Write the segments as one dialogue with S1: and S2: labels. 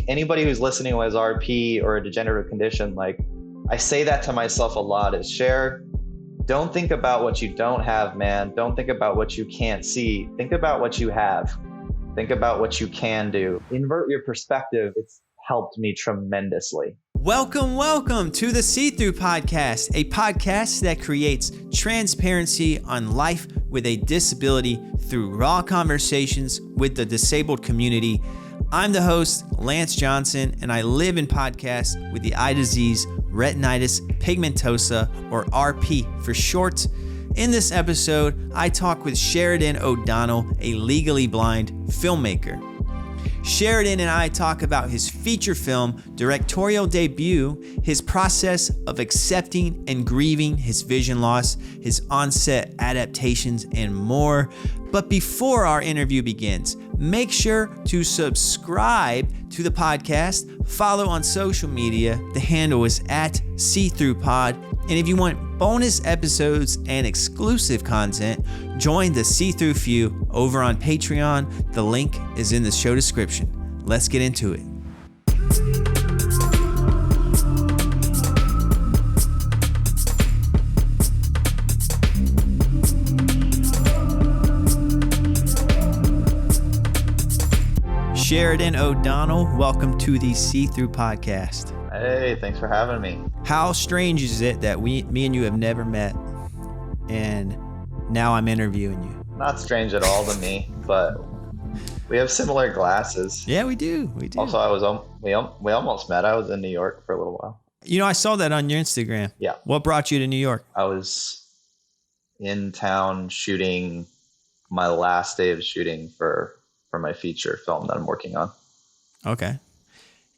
S1: anybody who's listening who has RP or a degenerative condition, like I say that to myself a lot is don't think about what you don't have, man. Don't think about what you can't see. Think about what you have. Think about what you can do. Invert your perspective. It's helped me tremendously.
S2: Welcome to the See-Through Podcast, a podcast that creates transparency on life with a disability through raw conversations with the disabled community. I'm the host, Lance Johnson, and I live in podcasts with the eye disease, Retinitis Pigmentosa, or RP for short. In this episode, I talk with Sheridan O'Donnell, a legally blind filmmaker. Sheridan and I talk about his feature film directorial debut, his process of accepting and grieving his vision loss, his onset adaptations, and more. But before our interview begins, make sure to subscribe to the podcast, follow on social media. The handle is at See-Through-Pod. And if you want bonus episodes and exclusive content, join the See-Through Few over on Patreon. The link is in the show description. Let's get into it. Sheridan O'Donnell, welcome to the See-Through Podcast.
S1: Hey, thanks for having me.
S2: How strange is it that me and you have never met, and now I'm interviewing you?
S1: Not strange at all to me, but we have similar glasses.
S2: Yeah, we do.
S1: Also, we almost met. I was in New York for a little while.
S2: You know, I saw that on your Instagram.
S1: Yeah.
S2: What brought you to New York?
S1: I was in town shooting my last day of shooting for my feature film that I'm working on.
S2: Okay.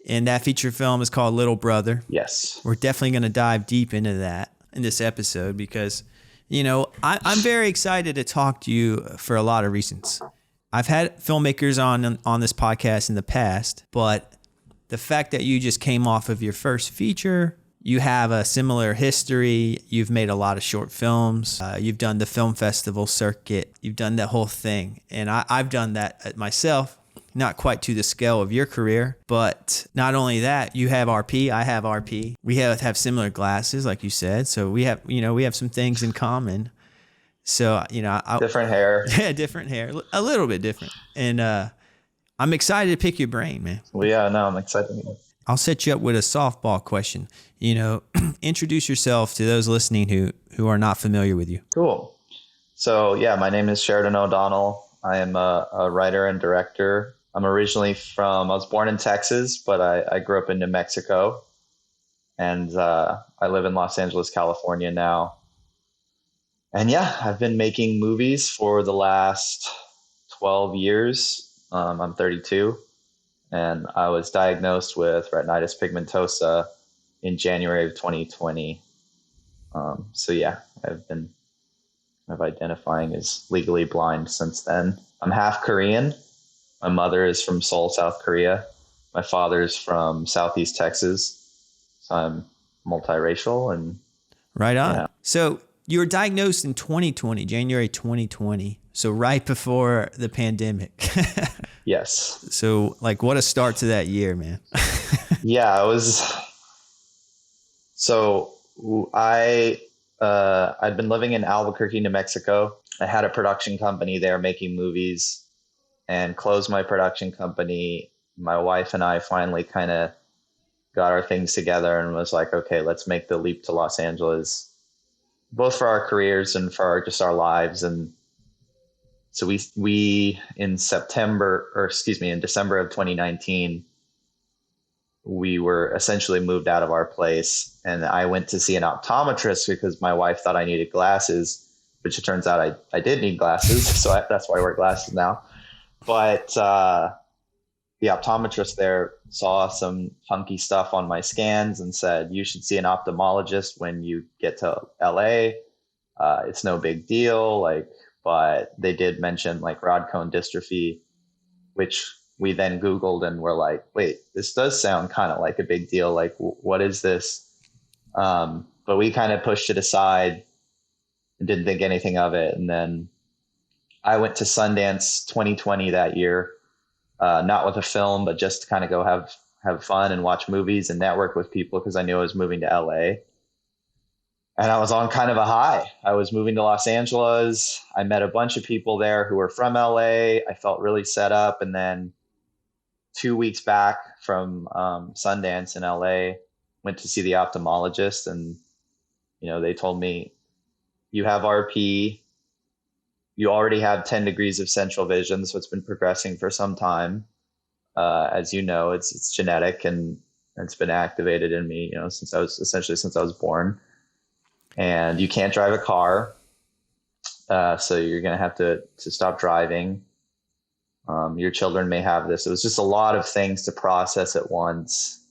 S2: And that feature film is called Little Brother.
S1: Yes.
S2: We're definitely going to dive deep into that in this episode because, you know, I'm very excited to talk to you for a lot of reasons. I've had filmmakers on this podcast in the past, but the fact that you just came off of your first feature, you have a similar history. You've made a lot of short films. You've done the film festival circuit. You've done that whole thing. And I've done that myself, not quite to the scale of your career. But not only that, you have RP. I have RP. We have similar glasses, like you said. So we have some things in common. So,
S1: different hair.
S2: Yeah, different hair. A little bit different. And I'm excited to pick your brain, man.
S1: Well, yeah, no, I'm excited.
S2: I'll set you up with a softball question. You know, introduce yourself to those listening who are not familiar with you.
S1: Cool. So, yeah, my name is Sheridan O'Donnell. I am a writer and director. I was born in Texas, but I grew up in New Mexico. And I live in Los Angeles, California now. And yeah, I've been making movies for the last 12 years. I'm 32. And I was diagnosed with retinitis pigmentosa in January of 2020. So yeah, I've been identifying as legally blind since then. I'm half Korean. My mother is from Seoul, South Korea. My father's from Southeast Texas. So I'm multiracial and
S2: right on. Yeah. So you were diagnosed in 2020, January 2020. So right before the pandemic.
S1: Yes.
S2: So like what a start to that year, man.
S1: Yeah, it was. So I'd been living in Albuquerque, New Mexico. I had a production company there making movies and closed my production company. My wife and I finally kind of got our things together and was like, okay, let's make the leap to Los Angeles, both for our careers and for just our lives. And so we in December of 2019, we were essentially moved out of our place, and I went to see an optometrist because my wife thought I needed glasses, which it turns out I did need glasses. So that's why I wear glasses now. But the optometrist there saw some funky stuff on my scans and said, you should see an ophthalmologist when you get to LA. It's no big deal. But they did mention rod cone dystrophy, which we then Googled and were like, wait, this does sound kind of like a big deal. What is this? But we kind of pushed it aside and didn't think anything of it. And then I went to Sundance 2020 that year, not with a film, but just to kind of go have have fun and watch movies and network with people because I knew I was moving to LA. And I was on kind of a high. I was moving to Los Angeles. I met a bunch of people there who were from LA. I felt really set up. And then 2 weeks back from Sundance in LA, went to see the ophthalmologist, and they told me, you have RP, you already have 10 degrees of central vision, so it's been progressing for some time. As you know, it's genetic, and it's been activated in me, since I was born. And you can't drive a car, so you're going to have to stop driving. Your children may have this. It was just a lot of things to process at once,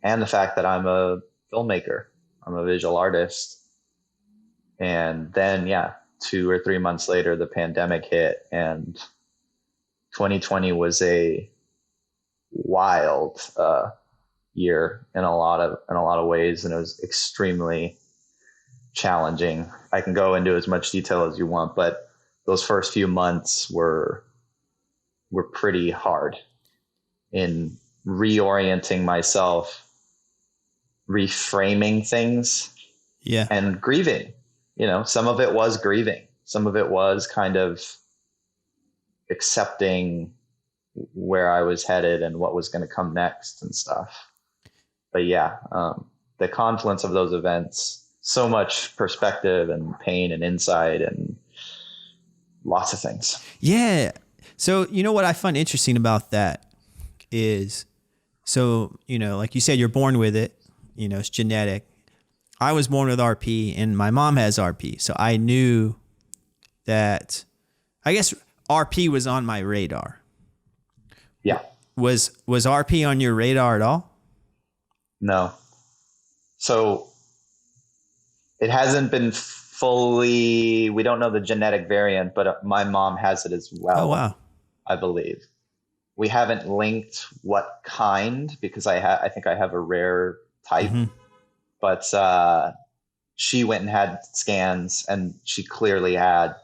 S1: and the fact that I'm a filmmaker, I'm a visual artist. And then, 2 or 3 months later, the pandemic hit, and 2020 was a wild year in a lot of ways, and it was extremely challenging. I can go into as much detail as you want, but those first few months were pretty hard in reorienting myself, reframing things, and grieving. Some of it was grieving. Some of it was kind of accepting where I was headed and what was going to come next and stuff. But the confluence of those events, so much perspective and pain and insight and lots of things.
S2: Yeah. So, what I find interesting about that is, like you said, you're born with it, it's genetic. I was born with RP, and my mom has RP. So I knew that, I guess RP was on my radar.
S1: Yeah.
S2: Was RP on your radar at all?
S1: No. So it hasn't been fully, we don't know the genetic variant, but my mom has it as well.
S2: Oh, wow.
S1: I believe. We haven't linked what kind, because I think I have a rare type. Mm-hmm. But she went and had scans, and she clearly had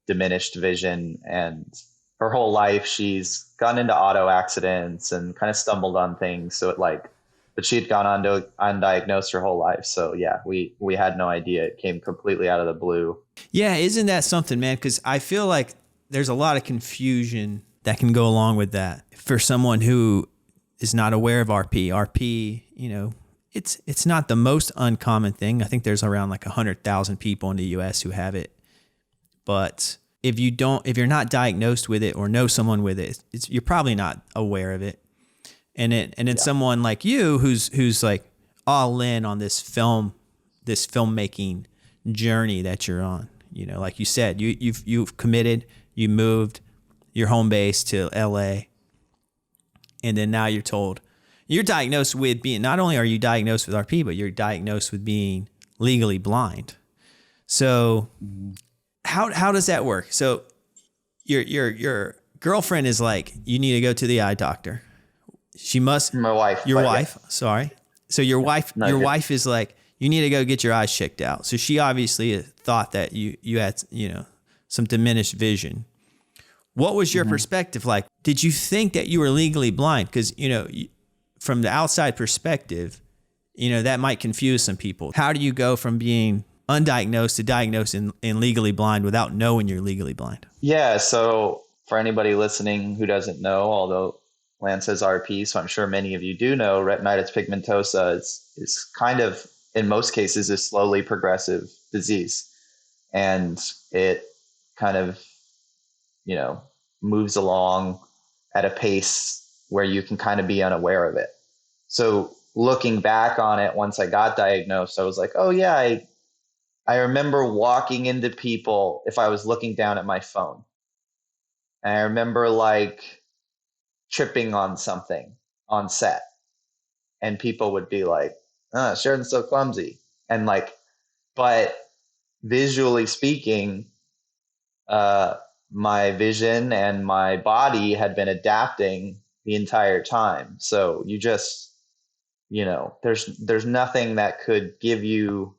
S1: diminished vision, and her whole life she's gotten into auto accidents and kind of stumbled on things. So but she had gone on to undiagnosed her whole life. So we had no idea. It came completely out of the blue.
S2: Yeah. Isn't that something, man? Because I feel like there's a lot of confusion that can go along with that for someone who is not aware of RP. RP, it's not the most uncommon thing. I think there's around like 100,000 people in the US who have it. But if you're not diagnosed with it or know someone with it, you're probably not aware of it. And then someone like you who's like all in on this filmmaking journey that you're on, like you said, you've committed, you moved your home base to LA, and then now you're told you're diagnosed with being, not only are you diagnosed with RP, but you're diagnosed with being legally blind. So how does that work? So your girlfriend is like, you need to go to the eye doctor. She must.
S1: My wife.
S2: Your wife. Yeah. Sorry. So your wife. Wife is like, you need to go get your eyes checked out. So she obviously thought that you had some diminished vision. What was your perspective like? Did you think that you were legally blind? Because from the outside perspective, that might confuse some people. How do you go from being undiagnosed to diagnosed and legally blind without knowing you're legally blind?
S1: Yeah. So for anybody listening who doesn't know, although Lance has RP, so I'm sure many of you do know, retinitis pigmentosa is kind of, in most cases, a slowly progressive disease. And it kind of, moves along at a pace where you can kind of be unaware of it. So looking back on it, once I got diagnosed, I was like, oh yeah, I remember walking into people if I was looking down at my phone. And I remember tripping on something on set, and people would be like, oh, Sheridan's so clumsy. And but visually speaking, my vision and my body had been adapting the entire time. So you just, there's nothing that could give you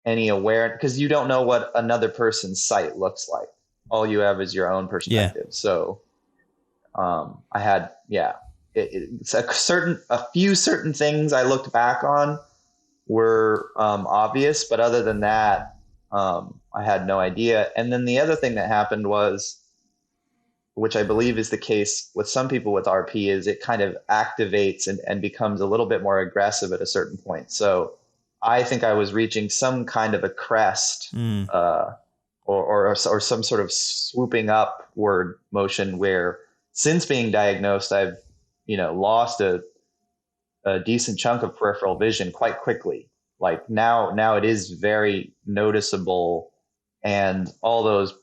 S1: any awareness, because you don't know what another person's sight looks like. All you have is your own perspective. Yeah. So I had it's a few certain things I looked back on were obvious, but other than that, I had no idea. And then the other thing that happened was, which I believe is the case with some people with RP, is it kind of activates and becomes a little bit more aggressive at a certain point. So I think I was reaching some kind of a crest,
S2: Mm.
S1: Or some sort of swooping upward motion where, since being diagnosed, I've lost a decent chunk of peripheral vision quite quickly. Like now it is very noticeable, and all those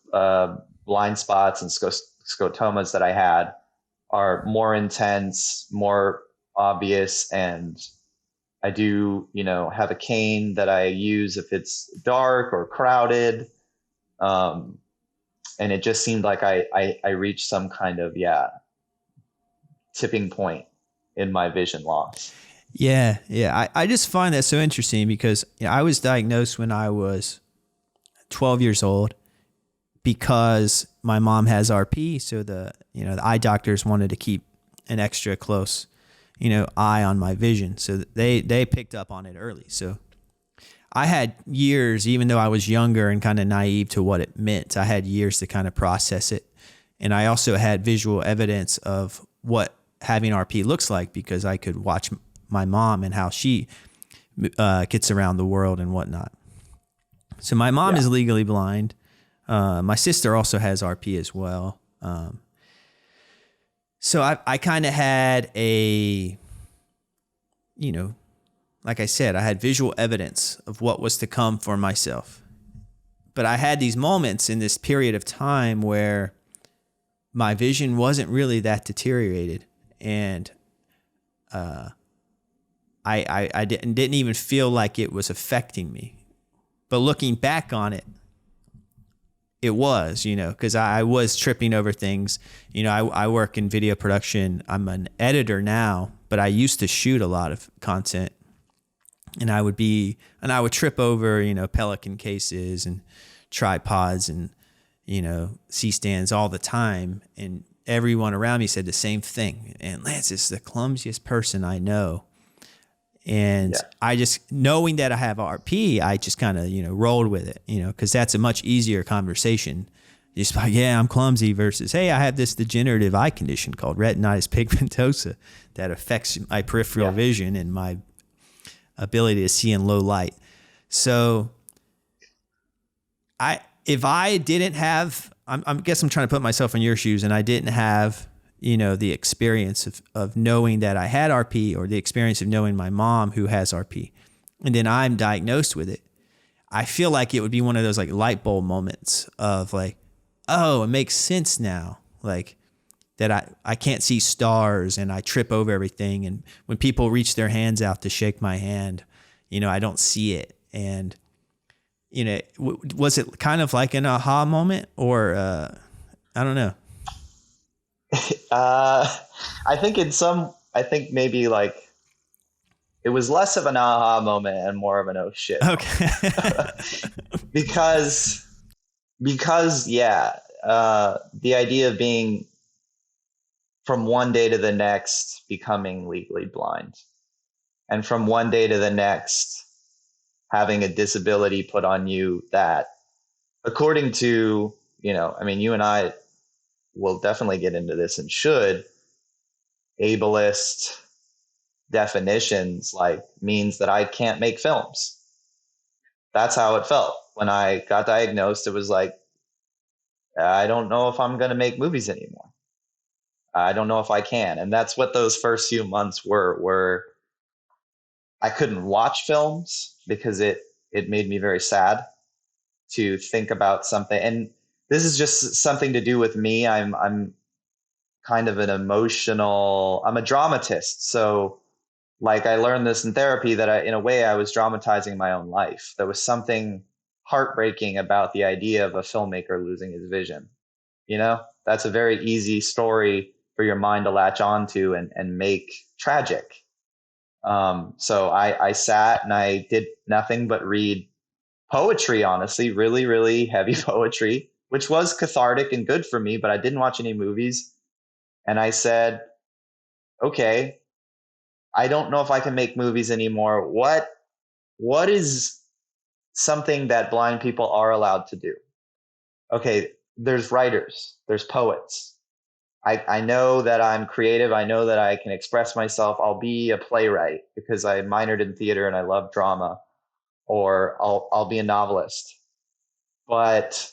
S1: blind spots and scotomas that I had are more intense, more obvious, and I do, have a cane that I use if it's dark or crowded. Um, and it just seemed like I reached some kind of, tipping point in my vision loss.
S2: Yeah. I just find that so interesting because I was diagnosed when I was 12 years old because my mom has RP. So the eye doctors wanted to keep an extra close, eye on my vision. So they picked up on it early. So I had years, even though I was younger and kind of naive to what it meant, I had years to kind of process it. And I also had visual evidence of what having RP looks like because I could watch my mom and how she gets around the world and whatnot. So my mom is legally blind. My sister also has RP as well. So I kind of had like I said, I had visual evidence of what was to come for myself. But I had these moments in this period of time where my vision wasn't really that deteriorated. And I didn't even feel like it was affecting me. But looking back on it, it was, because I was tripping over things. I work in video production. I'm an editor now, but I used to shoot a lot of content. And I would trip over, Pelican cases and tripods and, C-stands all the time. And everyone around me said the same thing. And Lance is the clumsiest person I know. And I just, knowing that I have RP, I just kind of, rolled with it, because that's a much easier conversation. Just like, yeah, I'm clumsy versus, hey, I have this degenerative eye condition called retinitis pigmentosa that affects my peripheral vision and my ability to see in low light. So if I didn't have, I guess I'm trying to put myself in your shoes, and I didn't have, the experience of knowing that I had RP, or the experience of knowing my mom who has RP, and then I'm diagnosed with it, I feel like it would be one of those like light bulb moments of like, oh, it makes sense now. Like that I can't see stars and I trip over everything. And when people reach their hands out to shake my hand, I don't see it. And, was it kind of like an aha moment, or I don't know.
S1: I think maybe like it was less of an aha moment and more of an oh shit.
S2: Okay.
S1: because the idea of being from one day to the next becoming legally blind, and from one day to the next having a disability put on you that, according to, you and I will definitely get into this and should, ableist definitions like means that I can't make films. That's how it felt when I got diagnosed. It was like, I don't know if I'm going to make movies anymore. I don't know if I can. And that's what those first few months were I couldn't watch films because it made me very sad to think about something. And this is just something to do with me. I'm kind of I'm a dramatist. So like I learned this in therapy that in a way I was dramatizing my own life. There was something heartbreaking about the idea of a filmmaker losing his vision. That's a very easy story for your mind to latch onto and make tragic. So I sat and I did nothing but read poetry, honestly, really, really heavy poetry, which was cathartic and good for me, but I didn't watch any movies. And I said, okay, I don't know if I can make movies anymore. What is something that blind people are allowed to do? Okay, there's writers, there's poets. I know that I'm creative. I know that I can express myself. I'll be a playwright because I minored in theater and I love drama, or I'll be a novelist. But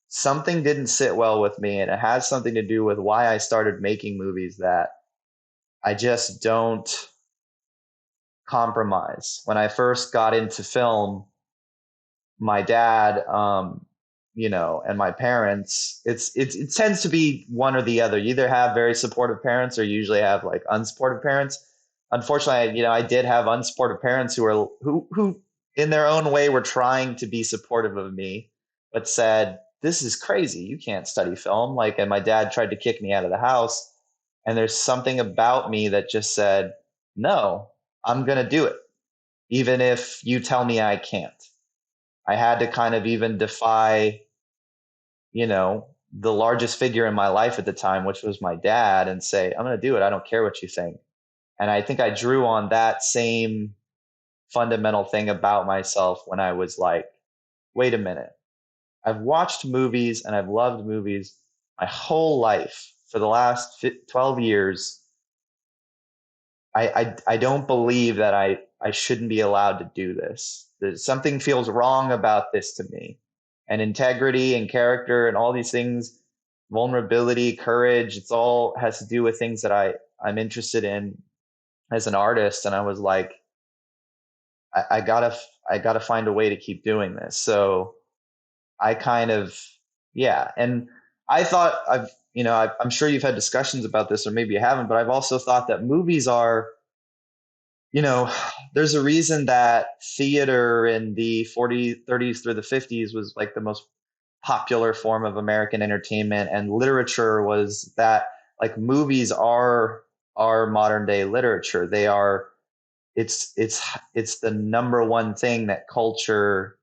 S1: something didn't sit well with me, and it has something to do with why I started making movies, that I just don't compromise. When I first got into film, my dad, and my parents, it tends to be one or the other. You either have very supportive parents or you usually have like unsupportive parents. Unfortunately, I did have unsupportive parents who in their own way were trying to be supportive of me, but said, "This is crazy. You can't study film." Like, and my dad tried to kick me out of the house. And there's something about me that just said, "No, I'm gonna do it, even if you tell me I can't." I had to kind of even defy, the largest figure in my life at the time, which was my dad, and say, "I'm going to do it. I don't care what you think." And I think I drew on that same fundamental thing about myself when I was like, wait a minute. I've watched movies and I've loved movies my whole life for the last 12 years. I don't believe that I shouldn't be allowed to do this. Something feels wrong about this to me. And integrity and character and all these things, vulnerability, courage, it's all has to do with things that I'm interested in as an artist. And I was like, I gotta find a way to keep doing this. So I kind of, yeah. And I thought I'm sure you've had discussions about this, or maybe you haven't, but I've also thought that movies are, you know, there's a reason that theater in the 40s, 30s through the 50s was like the most popular form of American entertainment, and literature was that, like, movies are modern day literature. They are, it's the number one thing that culture,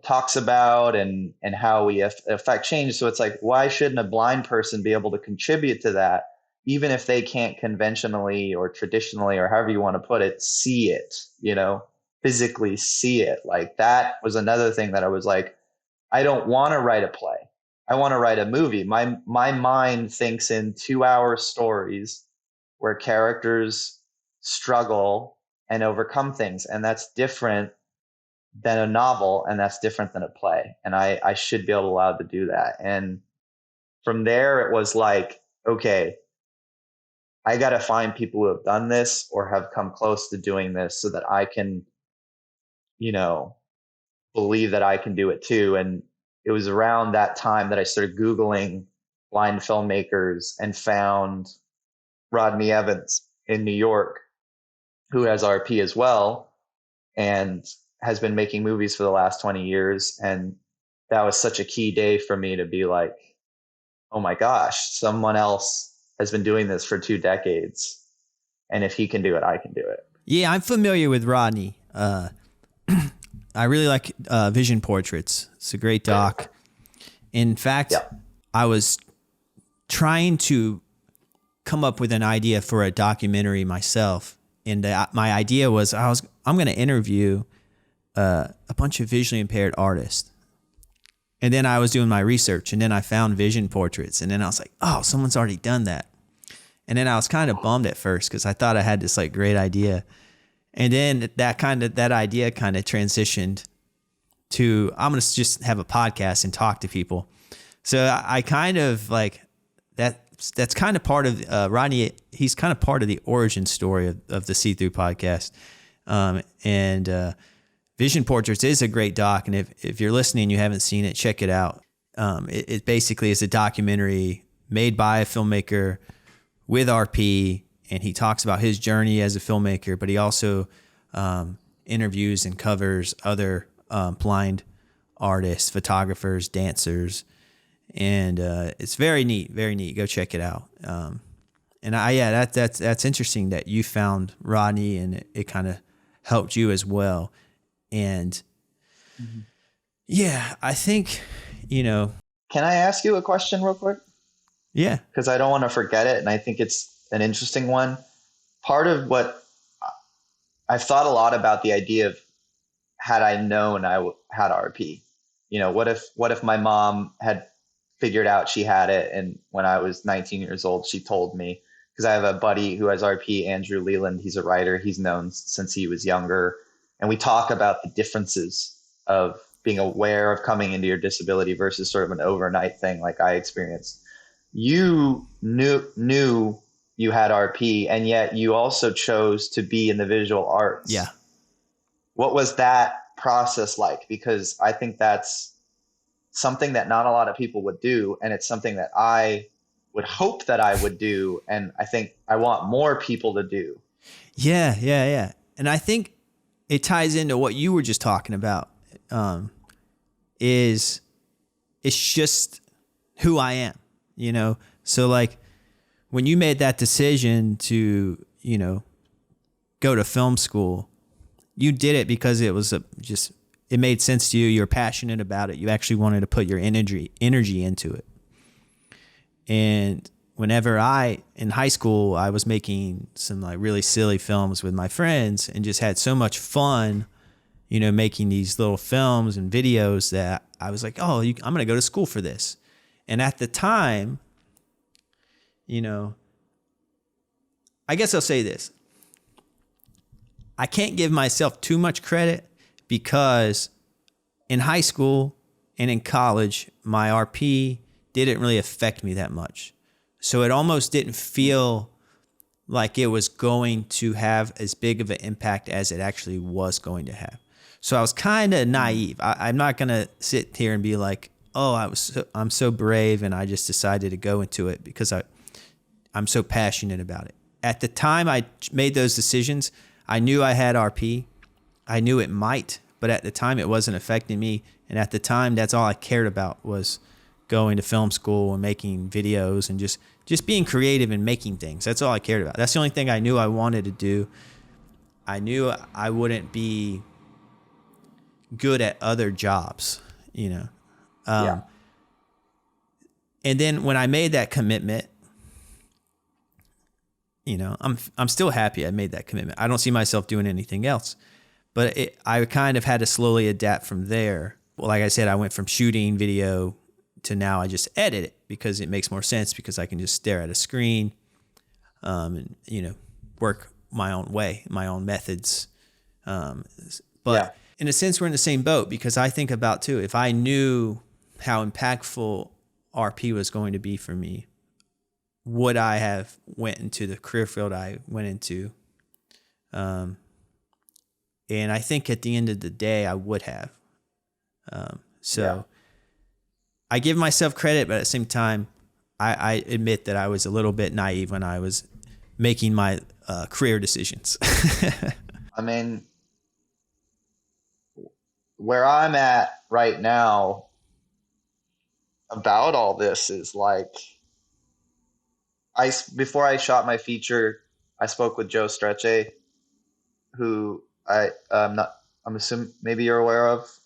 S1: talks about, and how we affect change. So it's like, why shouldn't a blind person be able to contribute to that, even if they can't conventionally or traditionally, or however you want to put it, see it, physically see it? Like, that was another thing that I was like, I don't want to write a play. I want to write a movie. My mind thinks in 2 hour stories where characters struggle and overcome things. And that's different than a novel, and that's different than a play. And I should be allowed to do that. And from there, it was like, okay, I got to find people who have done this or have come close to doing this so that I can, you know, believe that I can do it too. And it was around that time that I started Googling blind filmmakers and found Rodney Evans in New York, who has RP as well, and has been making movies for the last 20 years. And that was such a key day for me to be like, oh my gosh, someone else has been doing this for 2 decades. And if he can do it, I can do it.
S2: Yeah, I'm familiar with Rodney. I really like Vision Portraits. It's a great doc. In fact,
S1: Yeah.
S2: I was trying to come up with an idea for a documentary myself. And my idea was I'm going to interview a bunch of visually impaired artists. And then I was doing my research, and then I found Vision Portraits. And then I was like, oh, someone's already done that. And then I was kind of bummed at first because I thought I had this like great idea. And then that idea kind of transitioned to, I'm going to just have a podcast and talk to people. So I kind of like that's kind of part of Rodney. He's kind of part of the origin story of the See Through podcast. And Vision Portraits is a great doc. And if you're listening and you haven't seen it, check it out. It basically is a documentary made by a filmmaker with RP, and he talks about his journey as a filmmaker, but he also interviews and covers other blind artists, photographers, dancers, and it's very neat, very neat. Go check it out. That's interesting that you found Rodney and it kind of helped you as well. And yeah, I think,
S1: Can I ask you a question real quick?
S2: Yeah.
S1: Because I don't want to forget it. And I think an interesting one. Part of what I've thought a lot about the idea of, had I known had RP, what if my mom had figured out she had it, and when I was 19 years old, she told me, because I have a buddy who has RP, Andrew Leland. He's a writer. He's known since he was younger, and we talk about the differences of being aware of coming into your disability versus sort of an overnight thing like I experienced. You knew you had RP, and yet you also chose to be in the visual arts.
S2: Yeah.
S1: What was that process like? Because I think that's something that not a lot of people would do, and it's something that I would hope that I would do, and I think I want more people to do.
S2: Yeah. And I think it ties into what you were just talking about. Is it's just who I am, So like when you made that decision to, go to film school, you did it because it was it made sense to you. You're passionate about it. You actually wanted to put your energy into it. And whenever in high school, I was making some like really silly films with my friends and just had so much fun, making these little films and videos, that I was like, oh, I'm going to go to school for this. And at the time, I guess I'll say this. I can't give myself too much credit, because in high school and in college, my RP didn't really affect me that much. So it almost didn't feel like it was going to have as big of an impact as it actually was going to have. So I was kind of naive. I'm not going to sit here and be like, oh, I'm so brave and I just decided to go into it because I'm so passionate about it. At the time I made those decisions, I knew I had RP. I knew it might, but at the time it wasn't affecting me. And at the time, that's all I cared about, was going to film school and making videos and just being creative and making things. That's all I cared about. That's the only thing I knew I wanted to do. I knew I wouldn't be good at other jobs,
S1: Yeah.
S2: And then when I made that commitment, I'm still happy I made that commitment. I don't see myself doing anything else, but I kind of had to slowly adapt from there. Well, like I said, I went from shooting video to now I just edit it because it makes more sense, because I can just stare at a screen, and work my own way, my own methods. But in a sense, we're in the same boat, because I think about too, if I knew how impactful RP was going to be for me, would I have went into the career field I went into? And I think at the end of the day, I would have. I give myself credit, but at the same time, I admit that I was a little bit naive when I was making my career decisions.
S1: I mean, where I'm at right now about all this is like, before I shot my feature, I spoke with Joe Strecce, who I'm assuming maybe you're aware of.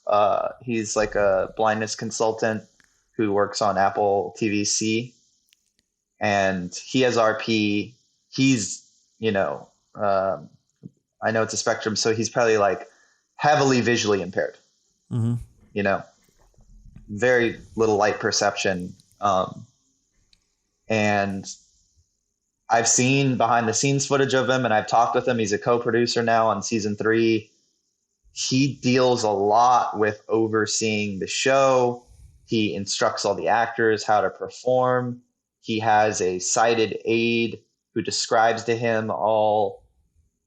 S1: He's like a blindness consultant who works on Apple TVC, and he has RP. He's, I know it's a spectrum, so he's probably like heavily visually impaired.
S2: Mm-hmm.
S1: Very little light perception. And I've seen behind the scenes footage of him, and I've talked with him. He's a co-producer now on season 3. He deals a lot with overseeing the show. He instructs all the actors how to perform. He has a sighted aide who describes to him all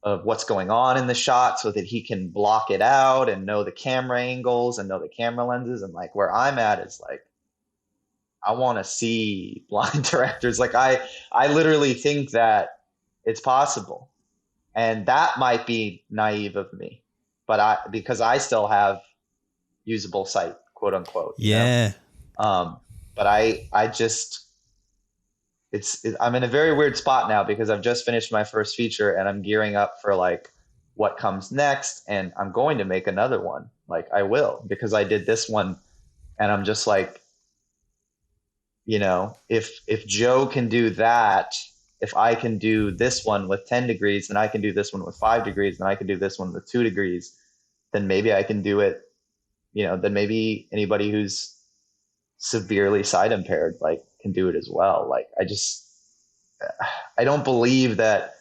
S1: of what's going on in the shot so that he can block it out and know the camera angles and know the camera lenses. And like, where I'm at is like, I want to see blind directors. Like I literally think that it's possible, and that might be naive of me, but because I still have usable sight, quote unquote.
S2: Yeah.
S1: But I just, I'm in a very weird spot now, because I've just finished my first feature and I'm gearing up for like what comes next. And I'm going to make another one. Like I will, because I did this one, and I'm just like, if Joe can do that, if I can do this one with 10 degrees, then I can do this one with 5 degrees, and I can do this one with 2 degrees, then maybe I can do it, then maybe anybody who's severely sight impaired, like, can do it as well. Like, I don't believe that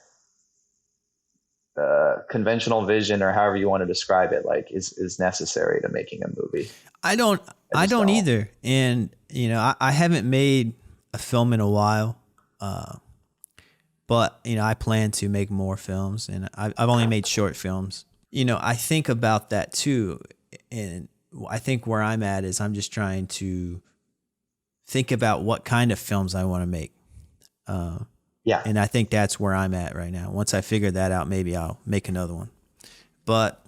S1: conventional vision, or however you want to describe it, like, is necessary to making a movie.
S2: I don't either. And, I haven't made a film in a while. But, I plan to make more films, and I've only made short films. I think about that too. And I think where I'm at is I'm just trying to think about what kind of films I want to make.
S1: Yeah.
S2: And I think that's where I'm at right now. Once I figure that out, maybe I'll make another one. But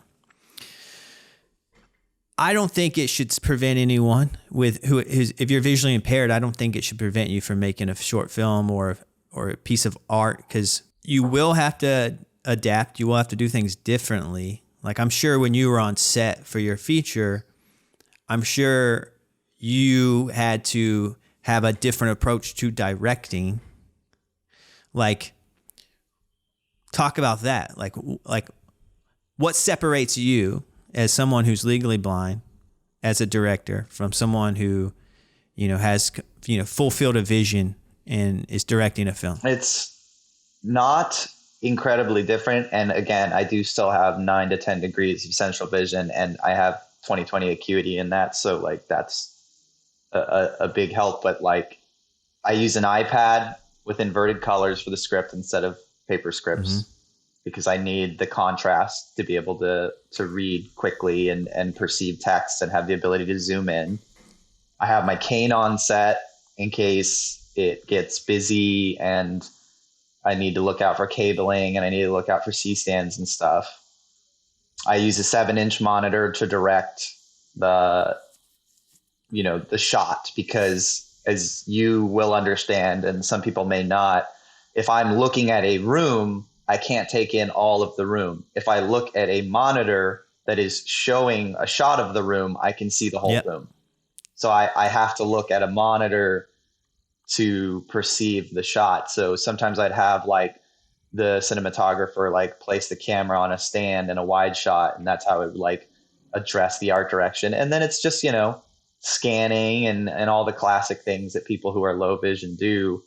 S2: I don't think it should prevent anyone if you're visually impaired. I don't think it should prevent you from making a short film or a piece of art, because you will have to adapt. You will have to do things differently. Like, I'm sure when you were on set for your feature, I'm sure you had to have a different approach to directing. Like, talk about that. Like what separates you as someone who's legally blind as a director from someone who, has, full field of vision and is directing a film?
S1: It's not incredibly different. And again, I do still have 9 to 10 degrees of central vision, and I have 20/20 acuity in that. So, like, that's a big help. But, like, I use an iPad with inverted colors for the script instead of paper scripts, because I need the contrast to be able to read quickly and perceive text and have the ability to zoom in. I have my cane on set in case it gets busy and I need to look out for cabling and I need to look out for C-stands and stuff. I use a 7-inch monitor to direct the shot, because, as you will understand, and some people may not, if I'm looking at a room, I can't take in all of the room. If I look at a monitor that is showing a shot of the room, I can see the whole room. So I have to look at a monitor to perceive the shot. So sometimes I'd have, like, the cinematographer, like, place the camera on a stand in a wide shot, and that's how it would, like, address the art direction. And then it's just, scanning and all the classic things that people who are low vision do.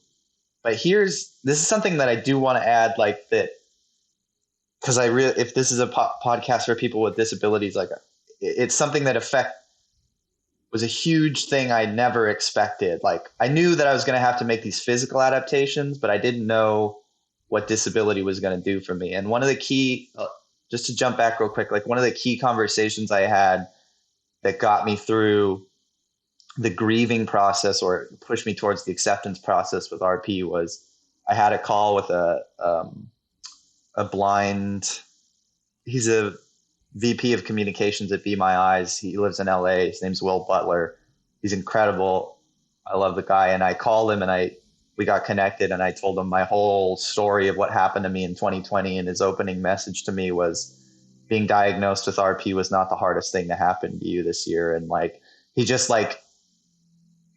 S1: But this is something that I do want to add, like, that, because if this is a podcast for people with disabilities, like, it's something that was a huge thing I never expected. Like, I knew that I was going to have to make these physical adaptations, but I didn't know what disability was going to do for me. And one of the key, just to jump back real quick, like, one of the key conversations I had that got me through the grieving process, or pushed me towards the acceptance process with RP, was I had a call with a blind, he's a VP of communications at Be My Eyes. He lives in LA. His name's Will Butler. He's incredible. I love the guy. And I called him and we got connected, and I told him my whole story of what happened to me in 2020. And his opening message to me was, being diagnosed with RP was not the hardest thing to happen to you this year. And, like, he just, like,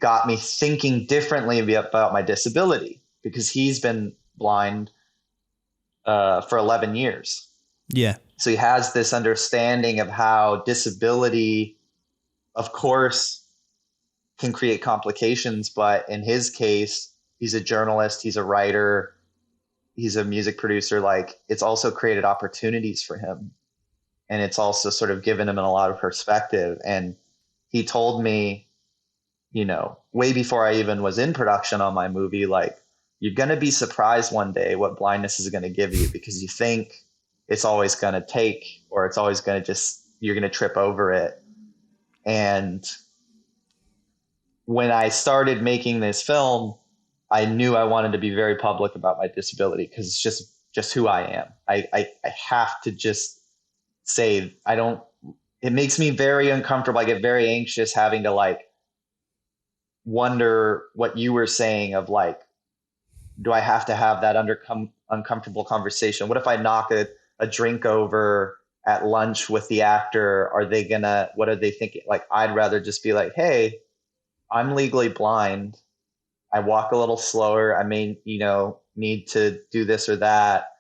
S1: got me thinking differently about my disability, because he's been blind for 11 years.
S2: Yeah.
S1: So he has this understanding of how disability, of course, can create complications. But in his case, he's a journalist, he's a writer, he's a music producer. Like, it's also created opportunities for him. And it's also sort of given him a lot of perspective. And he told me, way before I even was in production on my movie, like, you're going to be surprised one day what blindness is going to give you, because you think it's always going to take, or it's always going to you're going to trip over it. And when I started making this film, I knew I wanted to be very public about my disability, because it's just who I am. I have to just say, it makes me very uncomfortable. I get very anxious having to, like, wonder what you were saying of, like, do I have to have that uncomfortable conversation? What if I knock a drink over at lunch with the actor? What are they thinking? Like, I'd rather just be like, hey, I'm legally blind. I walk a little slower. I mean, need to do this or that.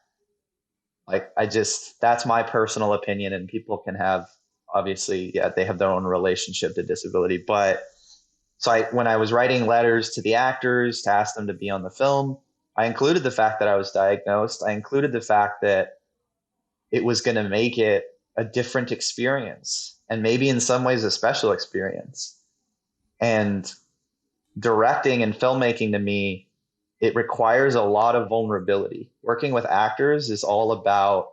S1: Like, that's my personal opinion, and people can have, obviously, yeah, they have their own relationship to disability. But so when I was writing letters to the actors to ask them to be on the film, I included the fact that I was diagnosed. I included the fact that it was going to make it a different experience, and maybe in some ways a special experience. And directing and filmmaking, to me, it requires a lot of vulnerability. Working with actors is all about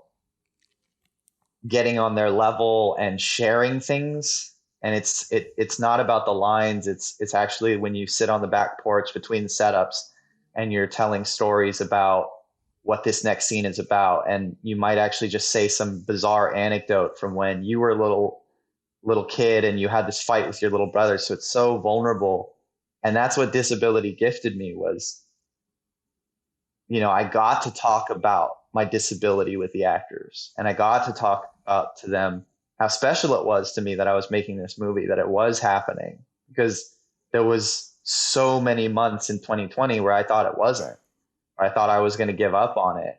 S1: getting on their level and sharing things. And it's not about the lines. It's actually when you sit on the back porch between setups and you're telling stories about what this next scene is about. And you might actually just say some bizarre anecdote from when you were a little kid and you had this fight with your little brother. So it's so vulnerable. And that's what disability gifted me was, I got to talk about my disability with the actors, and I got to talk about to them how special it was to me that I was making this movie, that it was happening, because there was so many months in 2020 where I thought it wasn't, or I thought I was going to give up on it.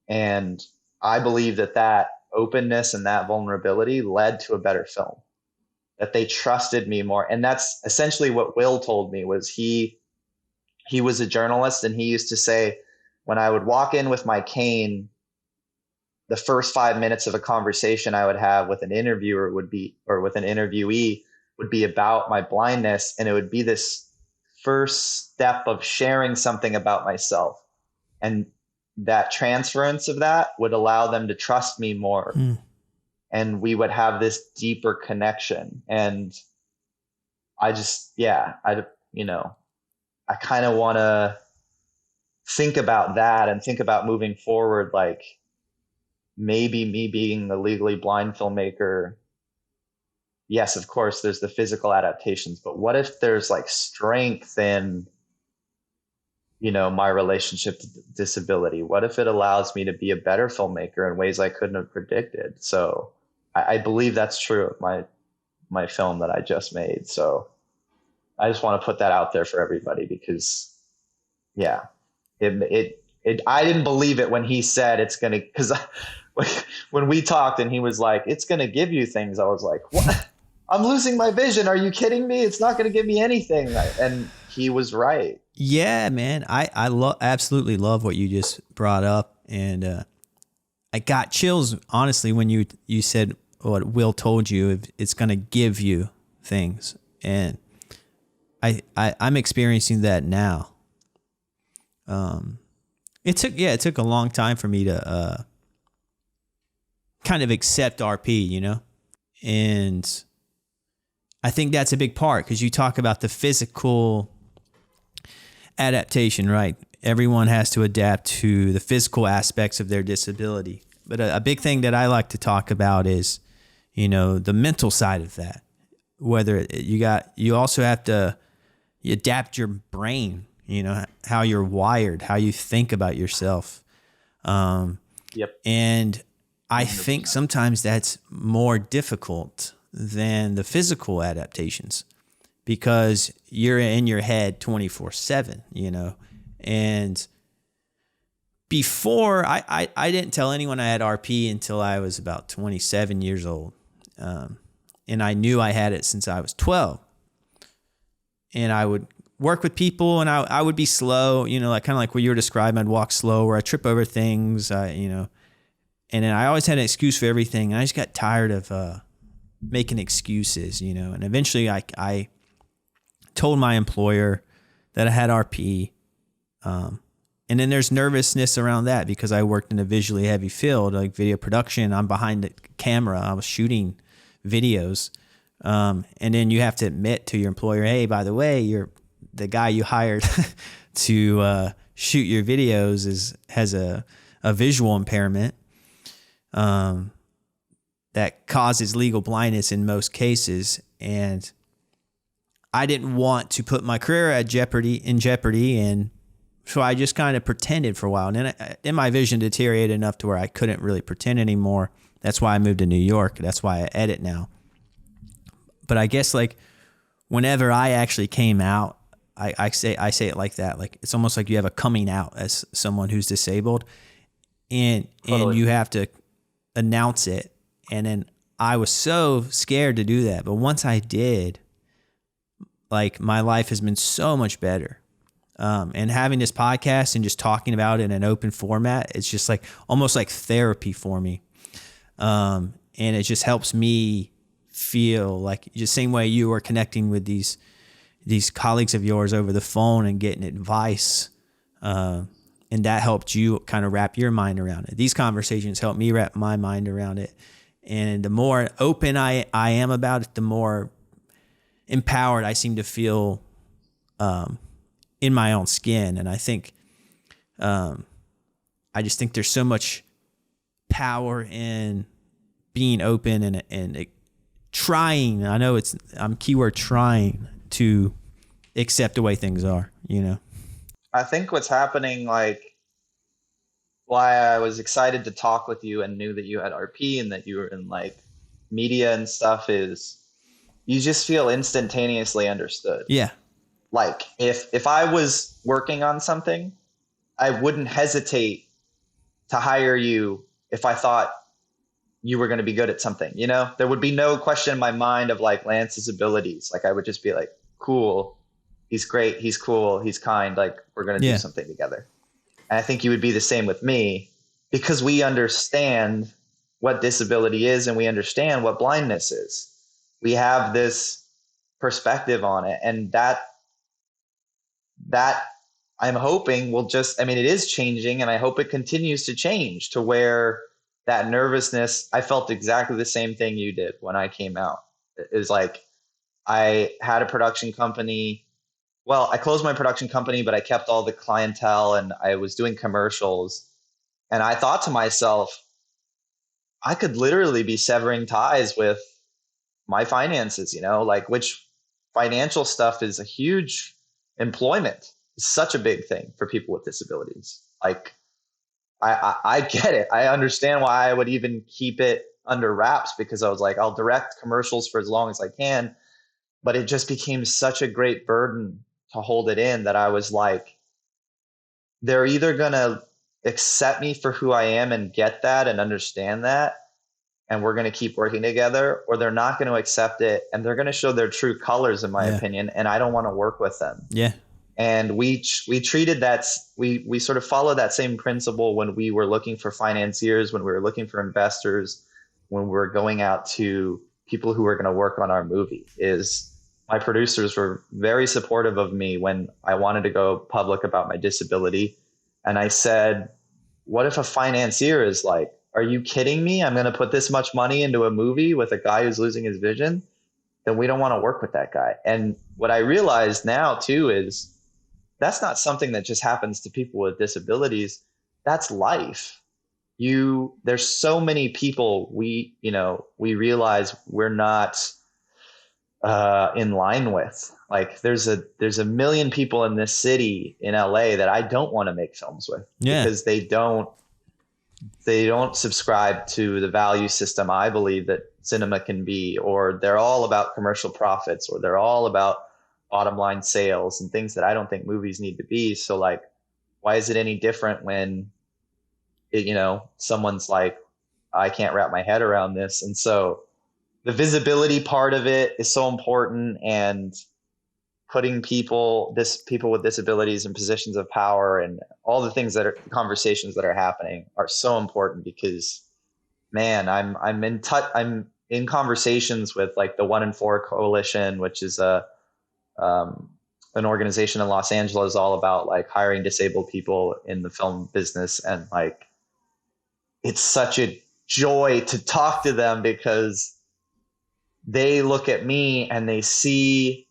S1: And I believe that openness and that vulnerability led to a better film, that they trusted me more. And that's essentially what Will told me. Was he was a journalist, and he used to say, when I would walk in with my cane, the first 5 minutes of a conversation I would have with an interviewer or with an interviewee would be about my blindness. And it would be this first step of sharing something about myself. And that transference of that would allow them to trust me more. And we would have this deeper connection. And I kind of want to think about that and think about moving forward, like maybe me being a legally blind filmmaker. Yes, of course, there's the physical adaptations, but what if there's like strength in, my relationship to disability? What if it allows me to be a better filmmaker in ways I couldn't have predicted? So I believe that's true of my film that I just made. So I just want to put that out there for everybody, because yeah, I didn't believe it when he said it's going to, because when we talked and he was like, it's going to give you things, I was like, what? I'm losing my vision. Are you kidding me? It's not going to give me anything. And he was right.
S2: Yeah, man. I absolutely love what you just brought up. And I got chills, honestly, when you said what Will told you, it's going to give you things. And I'm experiencing that now. It took a long time for me to kind of accept RP, and I think that's a big part, because you talk about the physical adaptation, right? Everyone has to adapt to the physical aspects of their disability. But a big thing that I like to talk about is, the mental side of that. Whether you also have to adapt your brain, how you're wired, how you think about yourself.
S1: Yep.
S2: And I think sometimes that's more difficult than the physical adaptations, because you're in your head 24/7, and before I didn't tell anyone I had RP until I was about 27 years old. And I knew I had it since I was 12, and I would work with people, and I would be slow, like kind of like what you were describing. I'd walk slow, or I trip over things, and then I always had an excuse for everything. And I just got tired of making excuses, and eventually I told my employer that I had RP. And then there's nervousness around that, because I worked in a visually heavy field, like video production. I'm behind the camera. I was shooting videos. And then you have to admit to your employer, hey, by the way, you're the guy you hired to shoot your videos has a visual impairment that causes legal blindness in most cases. And I didn't want to put my career in jeopardy. And so I just kind of pretended for a while. And then my vision deteriorated enough to where I couldn't really pretend anymore. That's why I moved to New York. That's why I edit now. But I guess like whenever I actually came out, I say it like that. Like it's almost like you have a coming out as someone who's disabled, and
S1: Totally.
S2: you have to announce it. And then I was so scared to do that, but once I did, like my life has been so much better. And having this podcast and just talking about it in an open format, it's just like almost like therapy for me. And it just helps me feel like the same way you are connecting with these colleagues of yours over the phone and getting advice. And that helped you kind of wrap your mind around it. These conversations helped me wrap my mind around it. And the more open I am about it, the more empowered I seem to feel in my own skin. And I think, I just think there's so much power in being open and trying. I know I'm keyword trying to accept the way things are, you know?
S1: I think what's happening, like why I was excited to talk with you and knew that you had RP and that you were in like media and stuff, is you just feel instantaneously understood.
S2: Yeah.
S1: Like if I was working on something, I wouldn't hesitate to hire you if I thought you were going to be good at something. You know, there would be no question in my mind of like Lance's abilities. Like I would just be like, cool, he's great, he's cool, he's kind, like we're going to do something together. And I think you would be the same with me, because we understand what disability is and we understand what blindness is. We have this perspective on it, and that I'm hoping will just, I mean, it is changing, and I hope it continues to change to where that nervousness, I felt exactly the same thing you did when I came out. It was like, I had a production company. Well, I closed my production company, but I kept all the clientele and I was doing commercials. And I thought to myself, I could literally be severing ties with my finances, you know, like which financial stuff is a huge employment. It's such a big thing for people with disabilities. Like I get it. I understand why I would even keep it under wraps, because I was like, I'll direct commercials for as long as I can. But it just became such a great burden to hold it in that I was like, they're either going to accept me for who I am and get that and understand that, and we're going to keep working together, or they're not going to accept it and they're going to show their true colors, in my opinion, and I don't want to work with them.
S2: Yeah.
S1: And we treated that, we sort of followed that same principle when we were looking for financiers, when we were looking for investors, when we were going out to people who were going to work on our movie. Is my producers were very supportive of me when I wanted to go public about my disability. And I said, what if a financier is like, are you kidding me? I'm going to put this much money into a movie with a guy who's losing his vision? Then we don't want to work with that guy. And what I realized now too is that's not something that just happens to people with disabilities. That's life. There's so many people we realize we're not in line with. Like there's a million people in this city in LA that I don't want to make films with, because they don't subscribe to the value system I believe that cinema can be, or they're all about commercial profits, or they're all about bottom line sales and things that I don't think movies need to be. So like, why is it any different when someone's like, I can't wrap my head around this? And so the visibility part of it is so important, and putting people with disabilities in positions of power and all the things conversations that are happening are so important, because man, I'm in conversations with like the 1 in 4 Coalition, which is an organization in Los Angeles all about like hiring disabled people in the film business. And like, it's such a joy to talk to them, because they look at me and they see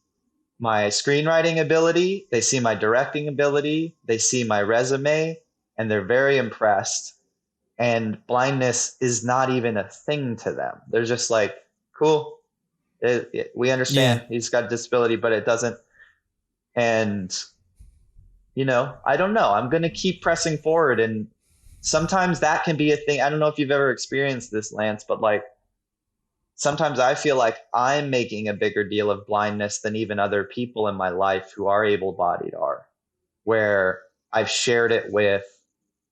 S1: my screenwriting ability, they see my directing ability, they see my resume, and they're very impressed. And blindness is not even a thing to them. They're just like, cool, we understand he's got a disability, but it doesn't. And, I don't know. I'm going to keep pressing forward. And sometimes that can be a thing. I don't know if you've ever experienced this, Lance, but like sometimes I feel like I'm making a bigger deal of blindness than even other people in my life who are able-bodied are, where I've shared it with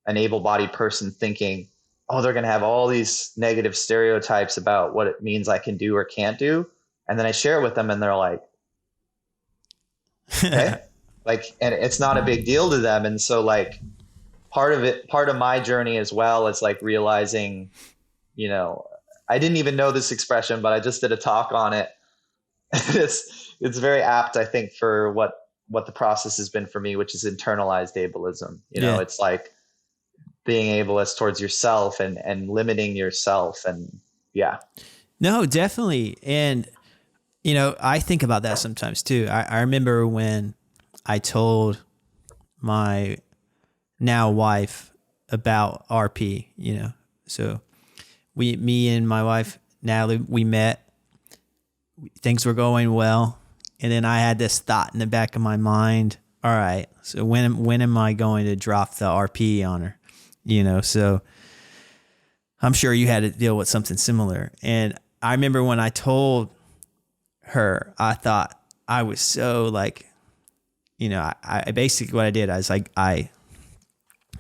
S1: an able-bodied person thinking, oh, they're going to have all these negative stereotypes about what it means I can do or can't do. And then I share it with them and they're like, okay, like, and it's not a big deal to them. And so like part of my journey as well is like realizing, you know, I didn't even know this expression, but I just did a talk on it. It's very apt, I think, for what the process has been for me, which is internalized ableism. You know,
S2: Yeah.
S1: it's like being ableist towards yourself and limiting yourself. And yeah.
S2: No, definitely. And, you know, I think about that sometimes too. I remember when I told my now wife about RP, you know, so me and my wife, Natalie, we met, things were going well. And then I had this thought in the back of my mind. All right, so when am I going to drop the RP on her? You know, so I'm sure you had to deal with something similar. And I remember when I told her, I thought I was so like, you know, I basically what I did, I was like, I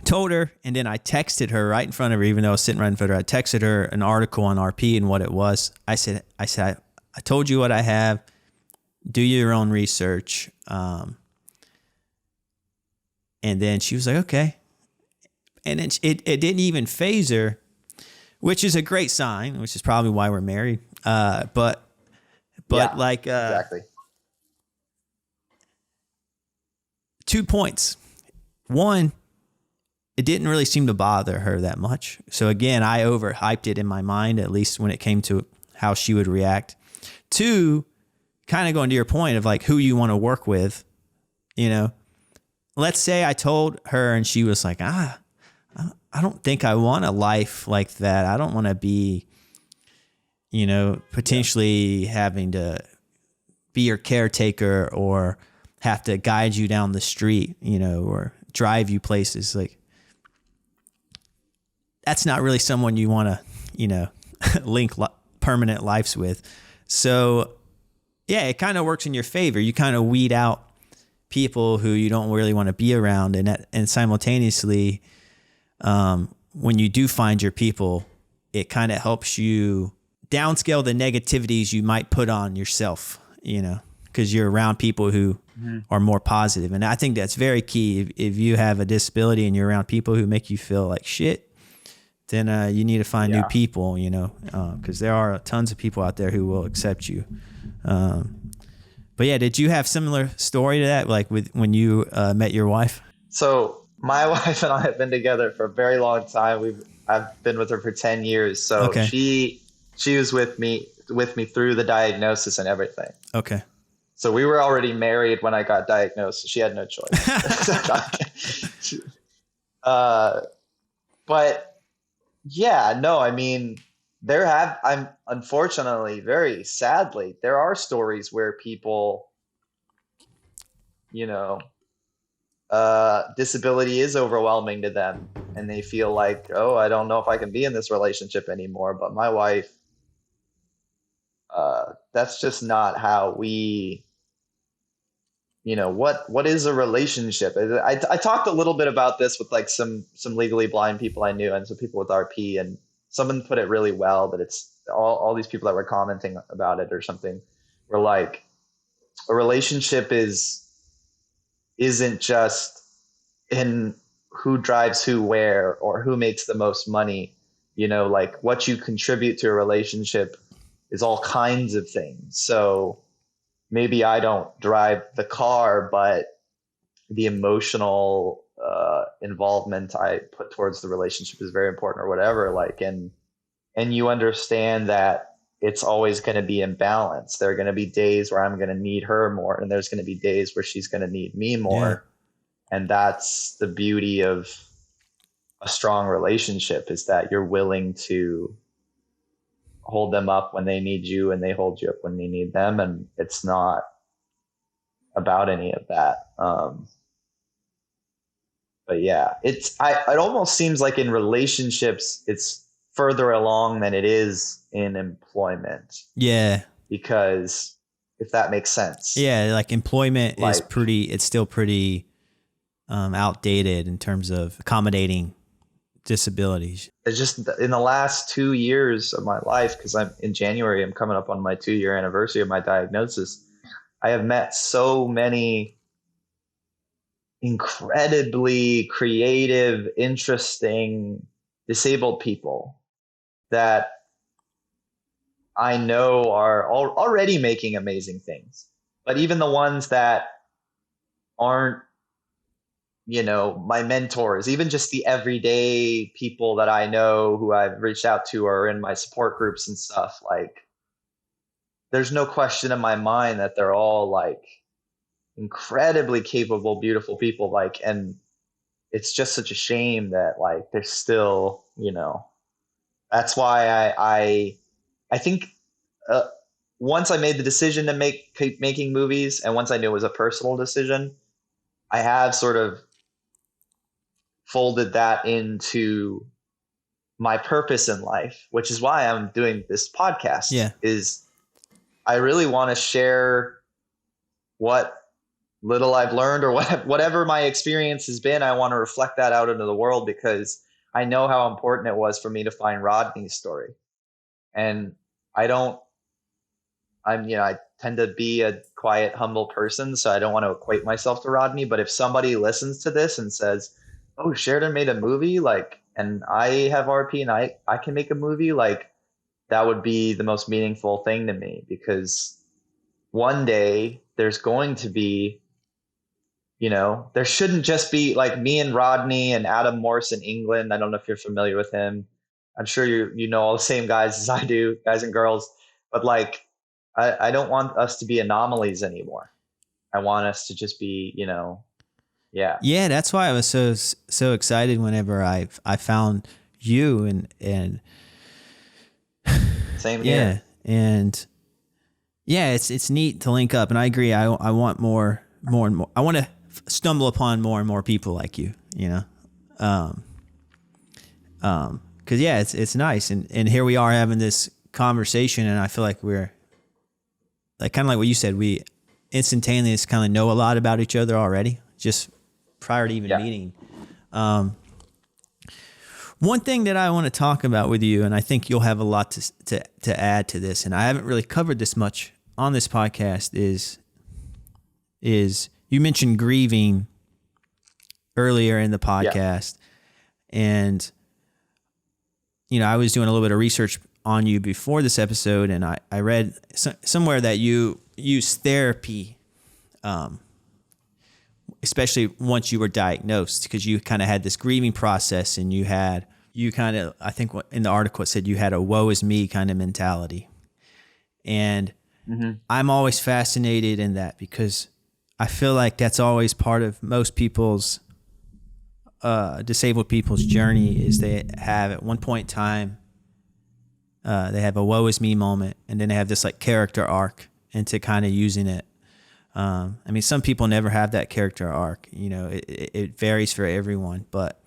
S2: told her and then I texted her right in front of her, even though I was sitting right in front of her. I texted her an article on RP and what it was. I said, I told you what I have. Do your own research. And then she was like, okay. And then it didn't even faze her, which is a great sign, which is probably why we're married. But
S1: Yeah,
S2: like,
S1: exactly.
S2: 2 points. One, it didn't really seem to bother her that much. So again, I overhyped it in my mind, at least when it came to how she would react. Two, kind of going to your point of like who you want to work with, you know, let's say I told her and she was like, I don't think I want a life like that. I don't want to be, you know, potentially having to be your caretaker or have to guide you down the street, you know, or drive you places. Like, that's not really someone you want to, you know, link permanent lives with. So yeah, it kind of works in your favor. You kind of weed out people who you don't really want to be around. And simultaneously, when you do find your people, it kind of helps you downscale the negativities you might put on yourself, you know, because you're around people who are more positive. And I think that's very key. If you have a disability and you're around people who make you feel like shit, then you need to find new people, you know, because there are tons of people out there who will accept you. But yeah, did you have similar story to that, like with when you met your wife?
S1: So my wife and I have been together for a very long time. I've been with her for 10 years. So
S2: Okay.
S1: she was with me through the diagnosis and everything.
S2: Okay.
S1: So we were already married when I got diagnosed. She had no choice. But yeah, no, I mean, I'm unfortunately, very sadly, there are stories where people, you know, disability is overwhelming to them and they feel like, oh, I don't know if I can be in this relationship anymore. But my wife, that's just not how we, you know, what is a relationship? I talked a little bit about this with like some legally blind people I knew and some people with RP, and someone put it really well, that it's all these people that were commenting about it or something were like, a relationship isn't just in who drives who where or who makes the most money. You know, like what you contribute to a relationship is all kinds of things. So maybe I don't drive the car, but the emotional involvement I put towards the relationship is very important or whatever. Like, and you understand that it's always going to be in balance. There are going to be days where I'm going to need her more, and there's going to be days where she's going to need me more. Yeah. And that's the beauty of a strong relationship, is that you're willing to hold them up when they need you and they hold you up when you need them. And it's not about any of that. But yeah, it almost seems like in relationships, it's further along than it is in employment.
S2: Yeah.
S1: Because if that makes sense.
S2: Yeah, like employment is
S1: Like,
S2: it's still pretty outdated in terms of accommodating disabilities.
S1: it's just in the last 2 years of my life, because in January, I'm coming up on my 2-year anniversary of my diagnosis. I have met so many incredibly creative, interesting, disabled people that I know are already making amazing things. But even the ones that aren't, my mentors, even just the everyday people that I know who I've reached out to or in my support groups and stuff, like, there's no question in my mind that they're all like incredibly capable, beautiful people. Like, and it's just such a shame that like they're still, that's why I think uh, once I made the decision to keep making movies, and once I knew it was a personal decision, I have sort of folded that into my purpose in life, which is why I'm doing this podcast.
S2: Yeah.
S1: Is I really want to share what little I've learned, or whatever my experience has been. I want to reflect that out into the world, because I know how important it was for me to find Rodney's story. And I don't, I tend to be a quiet, humble person, so I don't want to equate myself to Rodney. But if somebody listens to this and says, "Oh, Sheridan made a movie," like, and I have RP and I can make a movie, like, that would be the most meaningful thing to me, because one day there's going to be, there shouldn't just be like me and Rodney and Adam Morse in England. I don't know if you're familiar with him. I'm sure you know all the same guys as I do, guys and girls. But like, I don't want us to be anomalies anymore. I want us to just be, yeah.
S2: Yeah, that's why I was so excited whenever I found you and
S1: Same
S2: yeah,
S1: here.
S2: and yeah, it's neat to link up, and I agree. I want more and more. I want to stumble upon more and more people like you. Because yeah, it's nice, and here we are having this conversation, and I feel like we're like kind of like what you said. We instantaneously kind of know a lot about each other already, just prior to even meeting. One thing that I want to talk about with you, and I think you'll have a lot to add to this, and I haven't really covered this much on this podcast, is you mentioned grieving earlier in the podcast, and I was doing a little bit of research on you before this episode, and I read somewhere that you use therapy, especially once you were diagnosed, because you kind of had this grieving process, and I think in the article it said you had a woe is me kind of mentality. And I'm always fascinated in that, because I feel like that's always part of most people's, disabled people's journey, is they have at one point in time, they have a woe is me moment, and then they have this like character arc into kind of using it. I mean, some people never have that character arc, it varies for everyone, but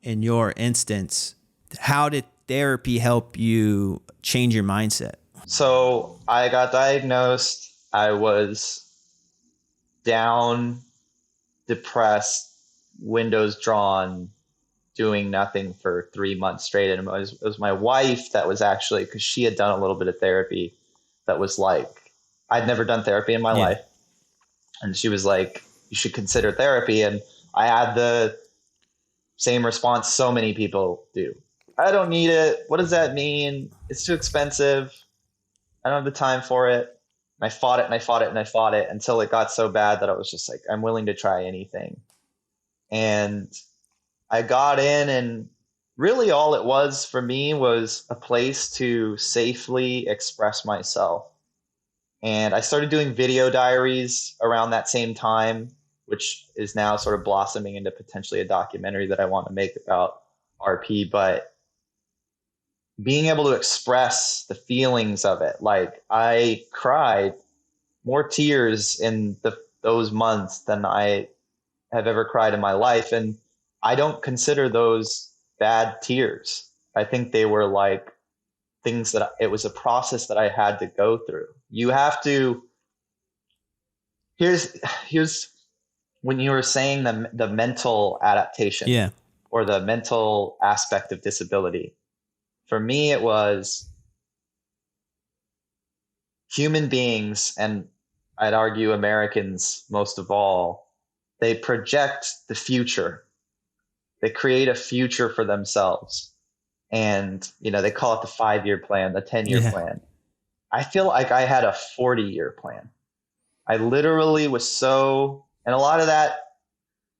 S2: in your instance, how did therapy help you change your mindset?
S1: So I got diagnosed. I was down, depressed, windows drawn, doing nothing for 3 months straight. And it was my wife that was actually, because she had done a little bit of therapy, that was like, I'd never done therapy in my life. And she was like, you should consider therapy. And I had the same response so many people do. I don't need it. What does that mean? It's too expensive. I don't have the time for it. And I fought it and I fought it and I fought it until it got so bad that I was just like, I'm willing to try anything. And I got in, and really all it was for me was a place to safely express myself. And I started doing video diaries around that same time, which is now sort of blossoming into potentially a documentary that I want to make about RP. But being able to express the feelings of it, like, I cried more tears in those months than I have ever cried in my life. And I don't consider those bad tears. I think they were like things that it was a process that I had to go through. You have to, here's when you were saying the mental adaptation
S2: Yeah.
S1: or the mental aspect of disability. For me, it was human beings, and I'd argue Americans most of all, they project the future. They create a future for themselves. And, they call it the 5-year plan, the 10-year
S2: Yeah.
S1: plan. I feel like I had a 40-year plan. I literally was and a lot of that,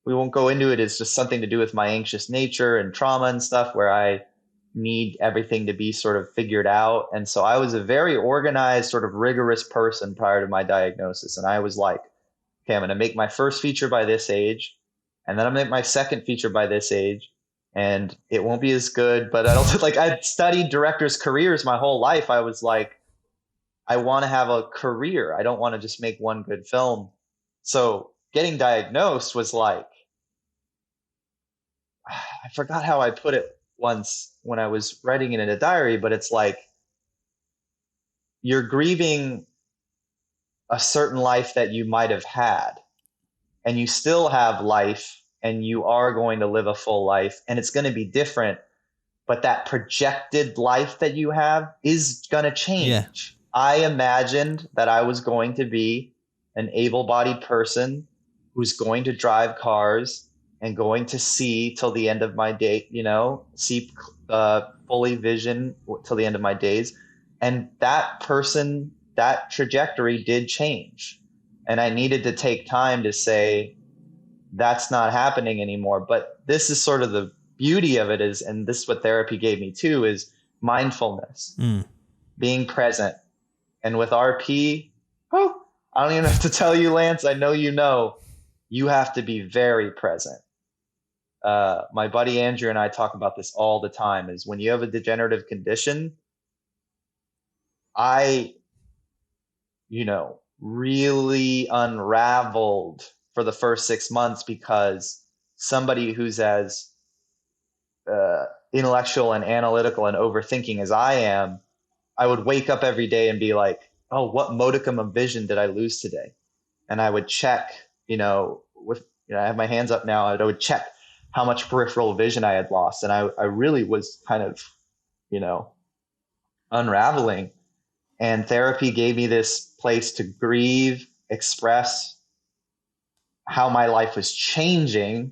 S1: we won't go into it, is just something to do with my anxious nature and trauma and stuff where I need everything to be sort of figured out. And so I was a very organized, sort of rigorous person prior to my diagnosis. And I was like, okay, I'm going to make my first feature by this age, and then I'm going to make my second feature by this age. And it won't be as good, but I don't like, I'd studied directors' careers my whole life. I was like, I want to have a career. I don't want to just make one good film. So getting diagnosed was like, I forgot how I put it once when I was writing it in a diary, but it's like you're grieving a certain life that you might have had, and you still have life, and you are going to live a full life, and it's going to be different, but that projected life that you have is going to
S2: Yeah.
S1: change. I imagined that I was going to be an able-bodied person who's going to drive cars and going to see till the end of my day, see fully vision till the end of my days. And that person, that trajectory did change. And I needed to take time to say, that's not happening anymore. But this is sort of the beauty of it is, and this is what therapy gave me too, is mindfulness, being present. And with RP, I don't even have to tell you, Lance, I know you have to be very present. My buddy Andrew and I talk about this all the time, is when you have a degenerative condition, I, really unraveled for the first 6 months because somebody who's as intellectual and analytical and overthinking as I am, I would wake up every day and be like, oh, what modicum of vision did I lose today? And I would check, I have my hands up now, I would check how much peripheral vision I had lost. And I really was kind of, unraveling. And therapy gave me this place to grieve, express how my life was changing,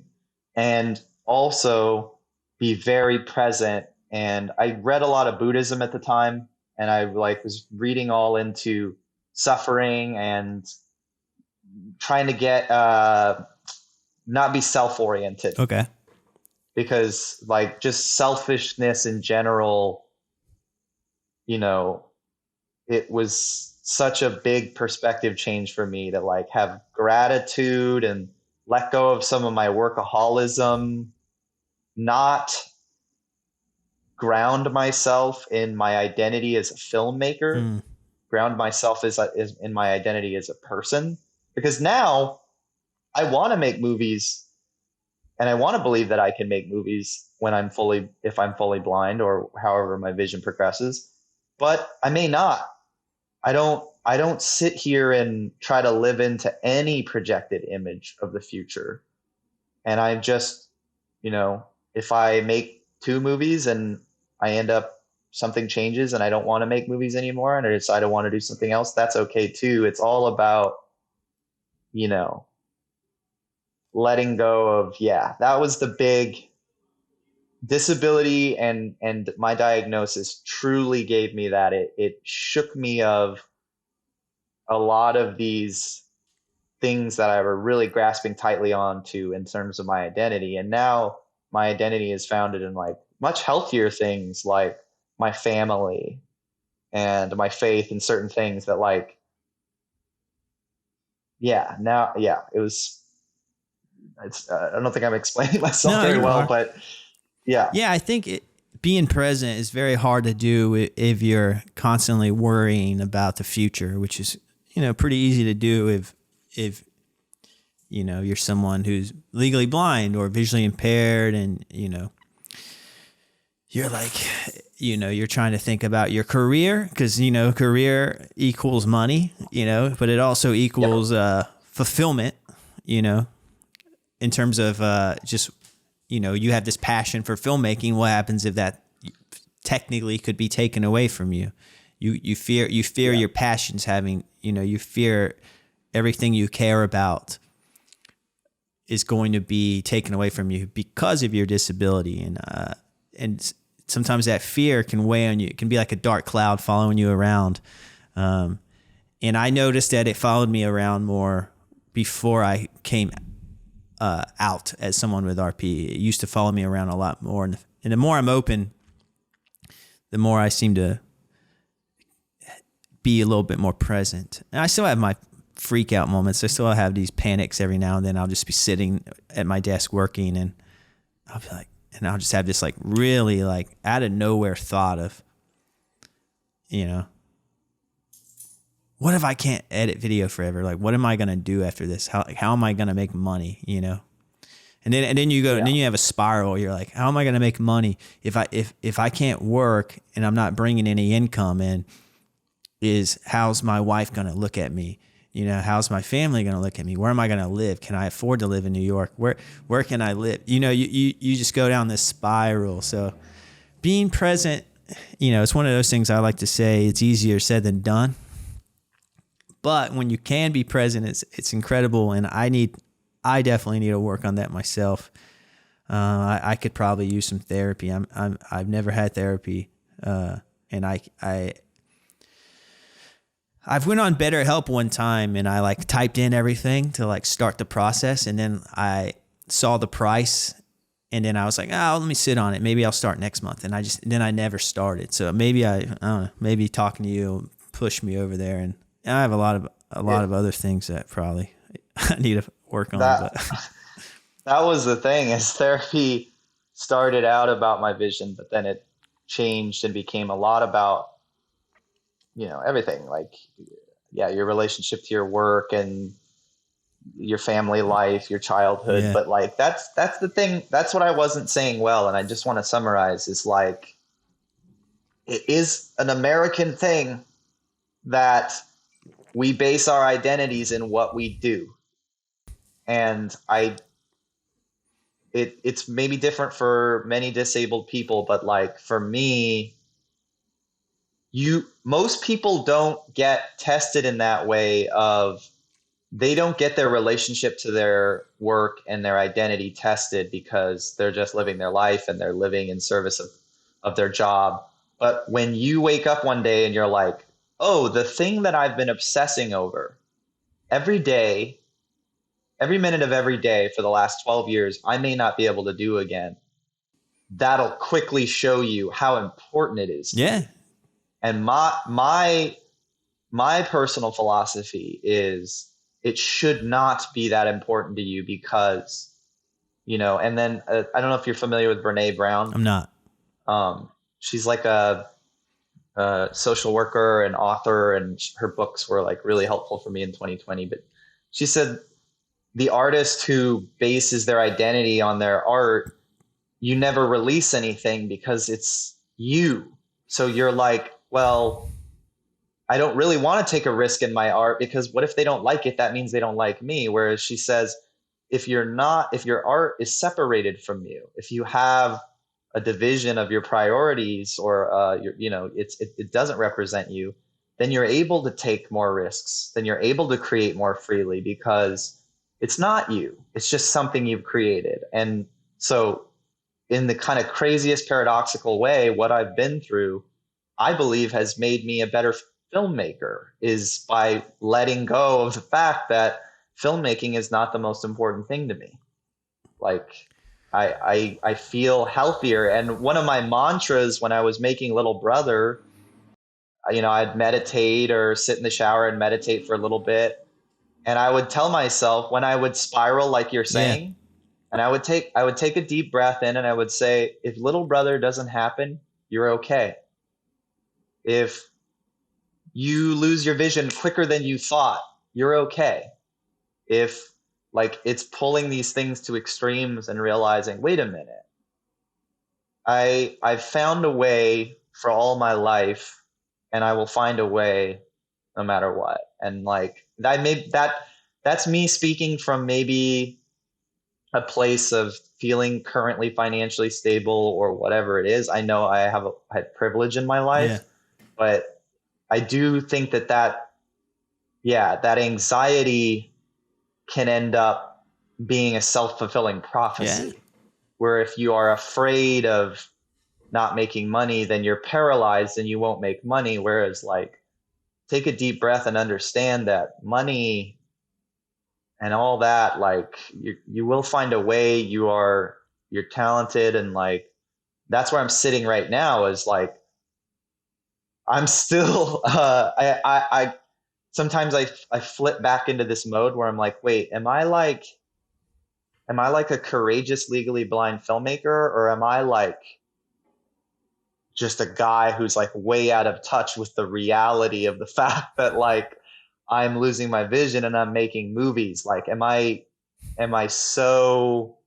S1: and also be very present. And I read a lot of Buddhism at the time, and I was reading all into suffering and trying to get not be self-oriented,
S2: Okay.
S1: because just selfishness in general, it was such a big perspective change for me to have gratitude and let go of some of my workaholism, not ground myself in my identity as a filmmaker, ground myself as in my identity as a person. Because now I want to make movies, and I want to believe that I can make movies if I'm fully blind or however my vision progresses, but I may not. I don't sit here and try to live into any projected image of the future. And I just, if I make 2 movies and I end up something changes and I don't want to make movies anymore and I decide I want to do something else, that's okay too. It's all about, letting go of, that was the big disability, and my diagnosis truly gave me that. It shook me of a lot of these things that I were really grasping tightly onto in terms of my identity. And now my identity is founded in much healthier things, like my family and my faith in certain things that it was, I don't think I'm explaining myself
S2: No,
S1: very
S2: you
S1: well,
S2: are.
S1: but yeah.
S2: Yeah, I think being present is very hard to do if you're constantly worrying about the future, which is, pretty easy to do if you're someone who's legally blind or visually impaired, and you're like, you're trying to think about your career because, career equals money, but it also
S1: Yep.
S2: equals fulfillment, in terms of just, you have this passion for filmmaking. What happens if that technically could be taken away from you? You fear
S1: Yeah.
S2: your passions having, you fear everything you care about is going to be taken away from you because of your disability. And sometimes that fear can weigh on you. It can be like a dark cloud following you around. And I noticed that it followed me around more before I came out as someone with RP. It used to follow me around a lot more. And the more I'm open, the more I seem to be a little bit more present. And I still have my freak out moments. I still have these panics every now and then. I'll just be sitting at my desk working and I'll be like, and I'll just have this like really like out of nowhere thought of, what if I can't edit video forever? Like, what am I going to do after this? How am I going to make money? And then you go, and
S1: Yeah.
S2: then you have a spiral. You're like, how am I going to make money if I can't work and I'm not bringing any income in? How's my wife going to look at me? How's my family going to look at me? Where am I going to live? Can I afford to live in New York? Where can I live? You just go down this spiral. So being present, it's one of those things I like to say, it's easier said than done. But when you can be present, it's incredible. And I definitely need to work on that myself. I could probably use some therapy. I've never had therapy. And I've went on BetterHelp one time and I like typed in everything to like start the process. And then I saw the price and then I was like, oh, let me sit on it. Maybe I'll start next month. And then I never started. So maybe I don't know, maybe talking to you pushed me over there. And I have a lot of other things that probably I need to work on,
S1: That
S2: but
S1: that was the thing is therapy started out about my vision, but then it changed and became a lot about, everything like, yeah, your relationship to your work and your family life, your childhood.
S2: yeah,
S1: But like that's the thing. That's what I wasn't saying well, and I just want to summarize is like it is an American thing that we base our identities in what we do. And it's maybe different for many disabled people, but like for me, most people don't get tested in that way of they don't get their relationship to their work and their identity tested because they're just living their life and they're living in service of their job. But when you wake up one day and you're like, oh, the thing that I've been obsessing over every day, every minute of every day for the last 12 years, I may not be able to do again. That'll quickly show you how important it is to you.
S2: yeah,
S1: And my personal philosophy is it should not be that important to you because, and then I don't know if you're familiar with Brene Brown.
S2: I'm not.
S1: She's like a social worker and author, and her books were like really helpful for me in 2020. But she said the artist who bases their identity on their art, you never release anything because it's you. So you're like, well, I don't really want to take a risk in my art because what if they don't like it? That means they don't like me. Whereas she says, if your art is separated from you, if you have a division of your priorities or it doesn't represent you, then you're able to take more risks. Then you're able to create more freely because it's not you. It's just something you've created. And so, in the kind of craziest paradoxical way, what I've been through I believe has made me a better filmmaker is by letting go of the fact that filmmaking is not the most important thing to me. Like I feel healthier. And one of my mantras when I was making Little Brother, I'd meditate or sit in the shower and meditate for a little bit. And I would tell myself when I would spiral, like you're
S2: Yeah,
S1: saying, and I would take a deep breath in and I would say, if Little Brother doesn't happen, you're okay. If you lose your vision quicker than you thought, you're okay. If like it's pulling these things to extremes and realizing, wait a minute, I've found a way for all my life, and I will find a way no matter what. And like that's me speaking from maybe a place of feeling currently financially stable or whatever it is. I know I had privilege in my
S2: Yeah.
S1: life, but I do think that anxiety can end up being a self-fulfilling
S2: Yeah.
S1: prophecy, where if you are afraid of not making money, then you're paralyzed and you won't make money. Whereas like, take a deep breath and understand that money and all that, like you will find a way. You're talented, and like that's where I'm sitting right now is like I'm still I sometimes I flip back into this mode where I'm like, wait, am I like a courageous legally blind filmmaker, or am I like just a guy who's like way out of touch with the reality of the fact that like I'm losing my vision and I'm making movies? Like, am I so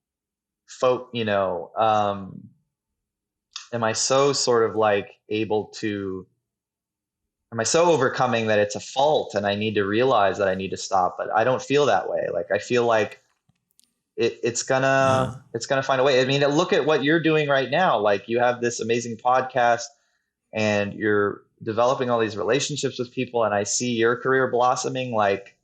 S1: am I so sort of like able to, am I so overcoming that it's a fault and I need to realize that I need to stop? But I don't feel that way. Like, I feel like
S2: Yeah.
S1: it's gonna find a way. I mean, look at what you're doing right now. Like, you have this amazing podcast and you're developing all these relationships with people, and I see your career blossoming. Like,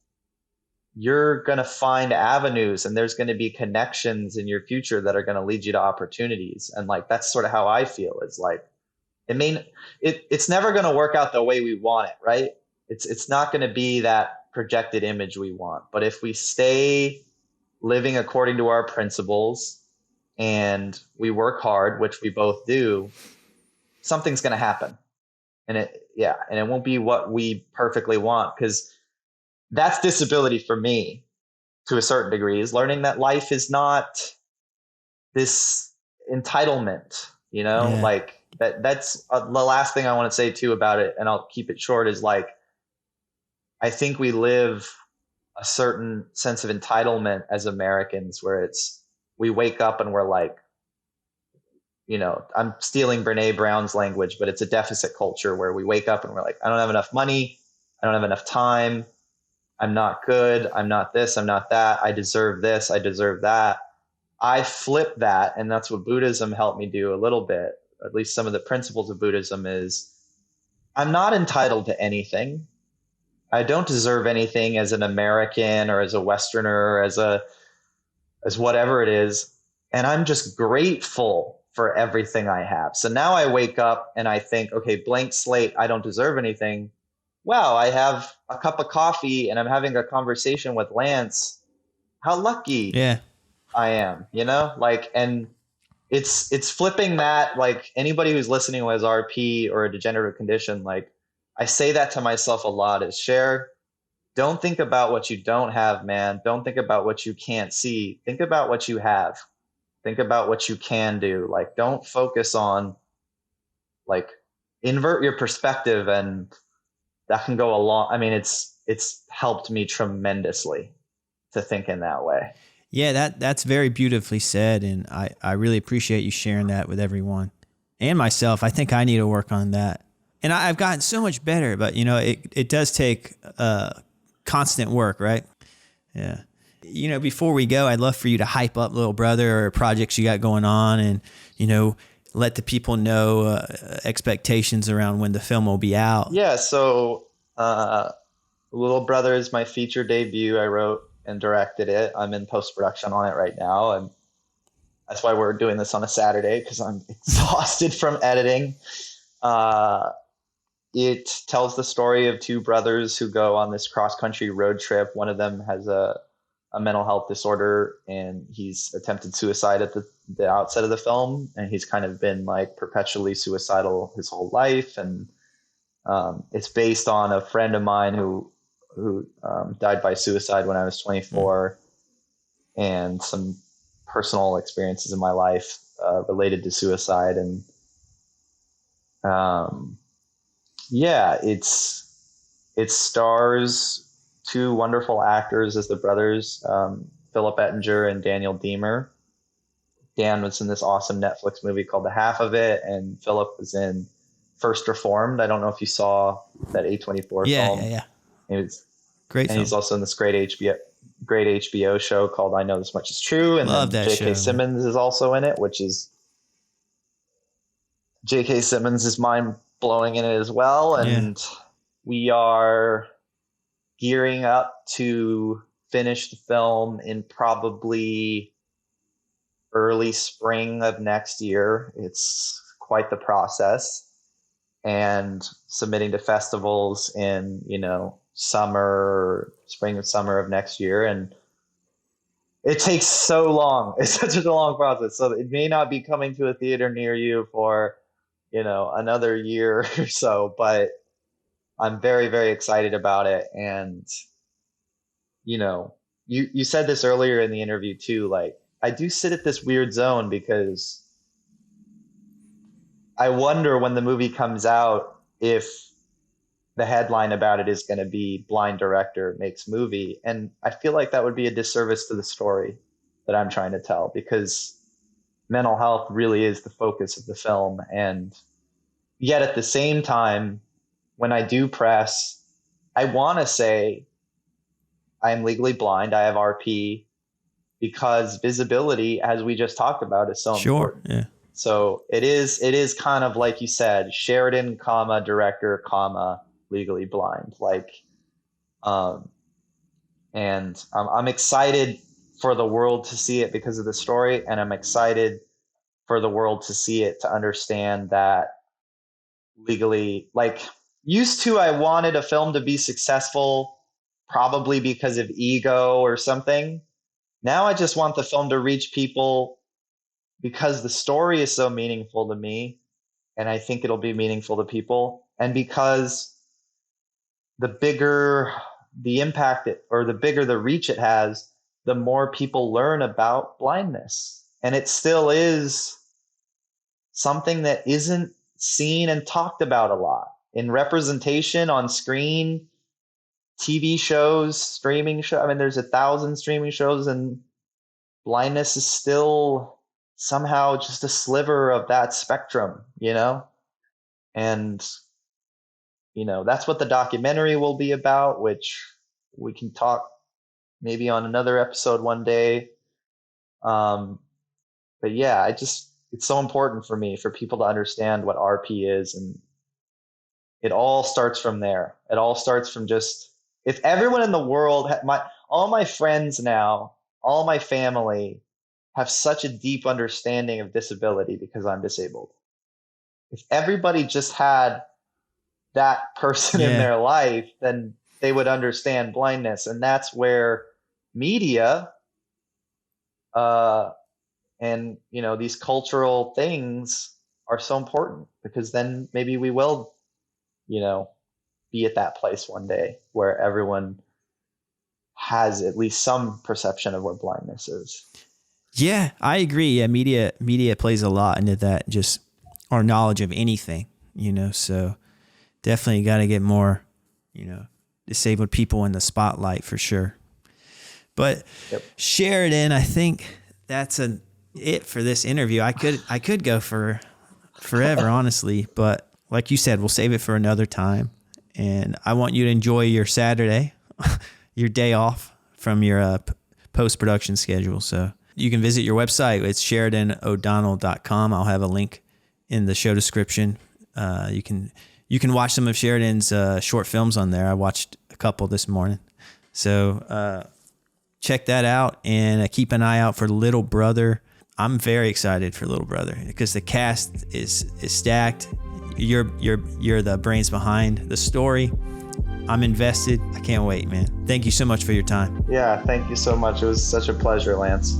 S1: you're going to find avenues and there's going to be connections in your future that are going to lead you to opportunities. And like, that's sort of how I feel. It's like, it's never going to work out the way we want it, right? It's not going to be that projected image we want. But if we stay living according to our principles and we work hard, which we both do, something's going to happen. And it won't be what we perfectly want, because that's disability for me to a certain degree, is learning that life is not this entitlement,
S2: Yeah.
S1: like that's the last thing I want to say too about it. And I'll keep it short, is like, I think we live a certain sense of entitlement as Americans where we wake up and we're like, I'm stealing Brene Brown's language, but it's a deficit culture where we wake up and we're like, I don't have enough money. I don't have enough time. I'm not good. I'm not this. I'm not that. I deserve this. I deserve that. I flip that. And that's what Buddhism helped me do a little bit. At least some of the principles of Buddhism is, I'm not entitled to anything. I don't deserve anything as an American or as a Westerner, or as whatever it is. And I'm just grateful for everything I have. So now I wake up and I think, okay, blank slate, I don't deserve anything. Wow, I have a cup of coffee and I'm having a conversation with Lance. How lucky
S2: Yeah.
S1: I am, like, and it's flipping that. Like, anybody who's listening who has RP or a degenerative condition, like, I say that to myself a lot, is share. Don't think about what you don't have, man. Don't think about what you can't see. Think about what you have. Think about what you can do. Like, don't focus on, like, invert your perspective, and that can go a long. I mean, it's helped me tremendously to think in that way.
S2: Yeah, that's very beautifully said, and I really appreciate you sharing that with everyone and myself. I think I need to work on that, and I've gotten so much better, but it does take constant work, right? Yeah. Before we go, I'd love for you to hype up Little Brother or projects you got going on, and let the people know expectations around when the film will be out.
S1: Yeah. So, Little Brother is my feature debut. I wrote and directed it. I'm in post production on it right now, and that's why we're doing this on a Saturday, because I'm exhausted from editing. It tells the story of two brothers who go on this cross country road trip. One of them has a mental health disorder, and he's attempted suicide at the outset of the film, and he's kind of been like perpetually suicidal his whole life. And it's based on a friend of mine who died by suicide when I was 24, and some personal experiences in my life related to suicide. And um, yeah, it stars two wonderful actors as the brothers, Philip Ettinger and Daniel Deemer. Dan was in this awesome Netflix movie called The Half of It, and Philip was in First Reformed. I don't know if you saw that A24 film.
S2: Yeah.
S1: It was,
S2: Great
S1: and
S2: film.
S1: he's also in this great HBO show called I Know This Much Is True. And
S2: Love
S1: then
S2: that
S1: J.K.
S2: show,
S1: Simmons is also in it, which is J.K. Simmons is mind blowing in it as well. And we are gearing up to finish the film in probably early spring of next year. It's quite the process, and submitting to festivals in, spring and summer of next year. And it takes so long. It's such a long process. So it may not be coming to a theater near you for, another year or so, but I'm very, very excited about it. And, you said this earlier in the interview too, like I do sit at this weird zone because I wonder when the movie comes out if the headline about it is going to be blind director makes movie. And I feel like that would be a disservice to the story that I'm trying to tell, because mental health really is the focus of the film. And yet at the same time, when I do press, I want to say I am legally blind. I have RP, because visibility, as we just talked about, is so important.
S2: Yeah.
S1: So it is kind of like you said, Sheridan, director, legally blind. And I'm excited for the world to see it because of the story, and I'm excited for the world to see it, to understand that legally, used to, I wanted a film to be successful probably because of ego or something. Now I just want the film to reach people because the story is so meaningful to me, and I think it'll be meaningful to people. And because the bigger the impact or the bigger the reach it has, the more people learn about blindness. And it still is something that isn't seen and talked about a lot in representation on screen, TV shows, streaming shows. I mean, there's 1,000 streaming shows, and blindness is still somehow just a sliver of that spectrum, And, that's what the documentary will be about, which we can talk maybe on another episode one day. But yeah, it's so important for me, for people to understand what RP is. And it all starts from there. It all starts from just, if everyone in the world, all my friends now, all my family have such a deep understanding of disability because I'm disabled. If everybody just had that person in their life, then they would understand blindness. And that's where media and these cultural things are so important, because then maybe we will be at that place one day where everyone has at least some perception of what blindness is.
S2: Yeah, I agree. Yeah, media plays a lot into that, just our knowledge of anything, so definitely got to get more, disabled people in the spotlight for sure. But Sheridan, I think that's it for this interview. I could go for forever, honestly, but like you said, we'll save it for another time. And I want you to enjoy your Saturday, your day off from your post-production schedule. So you can visit your website. It's SheridanO'Donnell.com. I'll have a link in the show description. You can watch some of Sheridan's short films on there. I watched a couple this morning. So check that out, and keep an eye out for Little Brother. I'm very excited for Little Brother because the cast is stacked. You're the brains behind the story. I'm invested. I can't wait, man. Thank you so much for your time.
S1: Yeah, thank you so much. It was such a pleasure, Lance.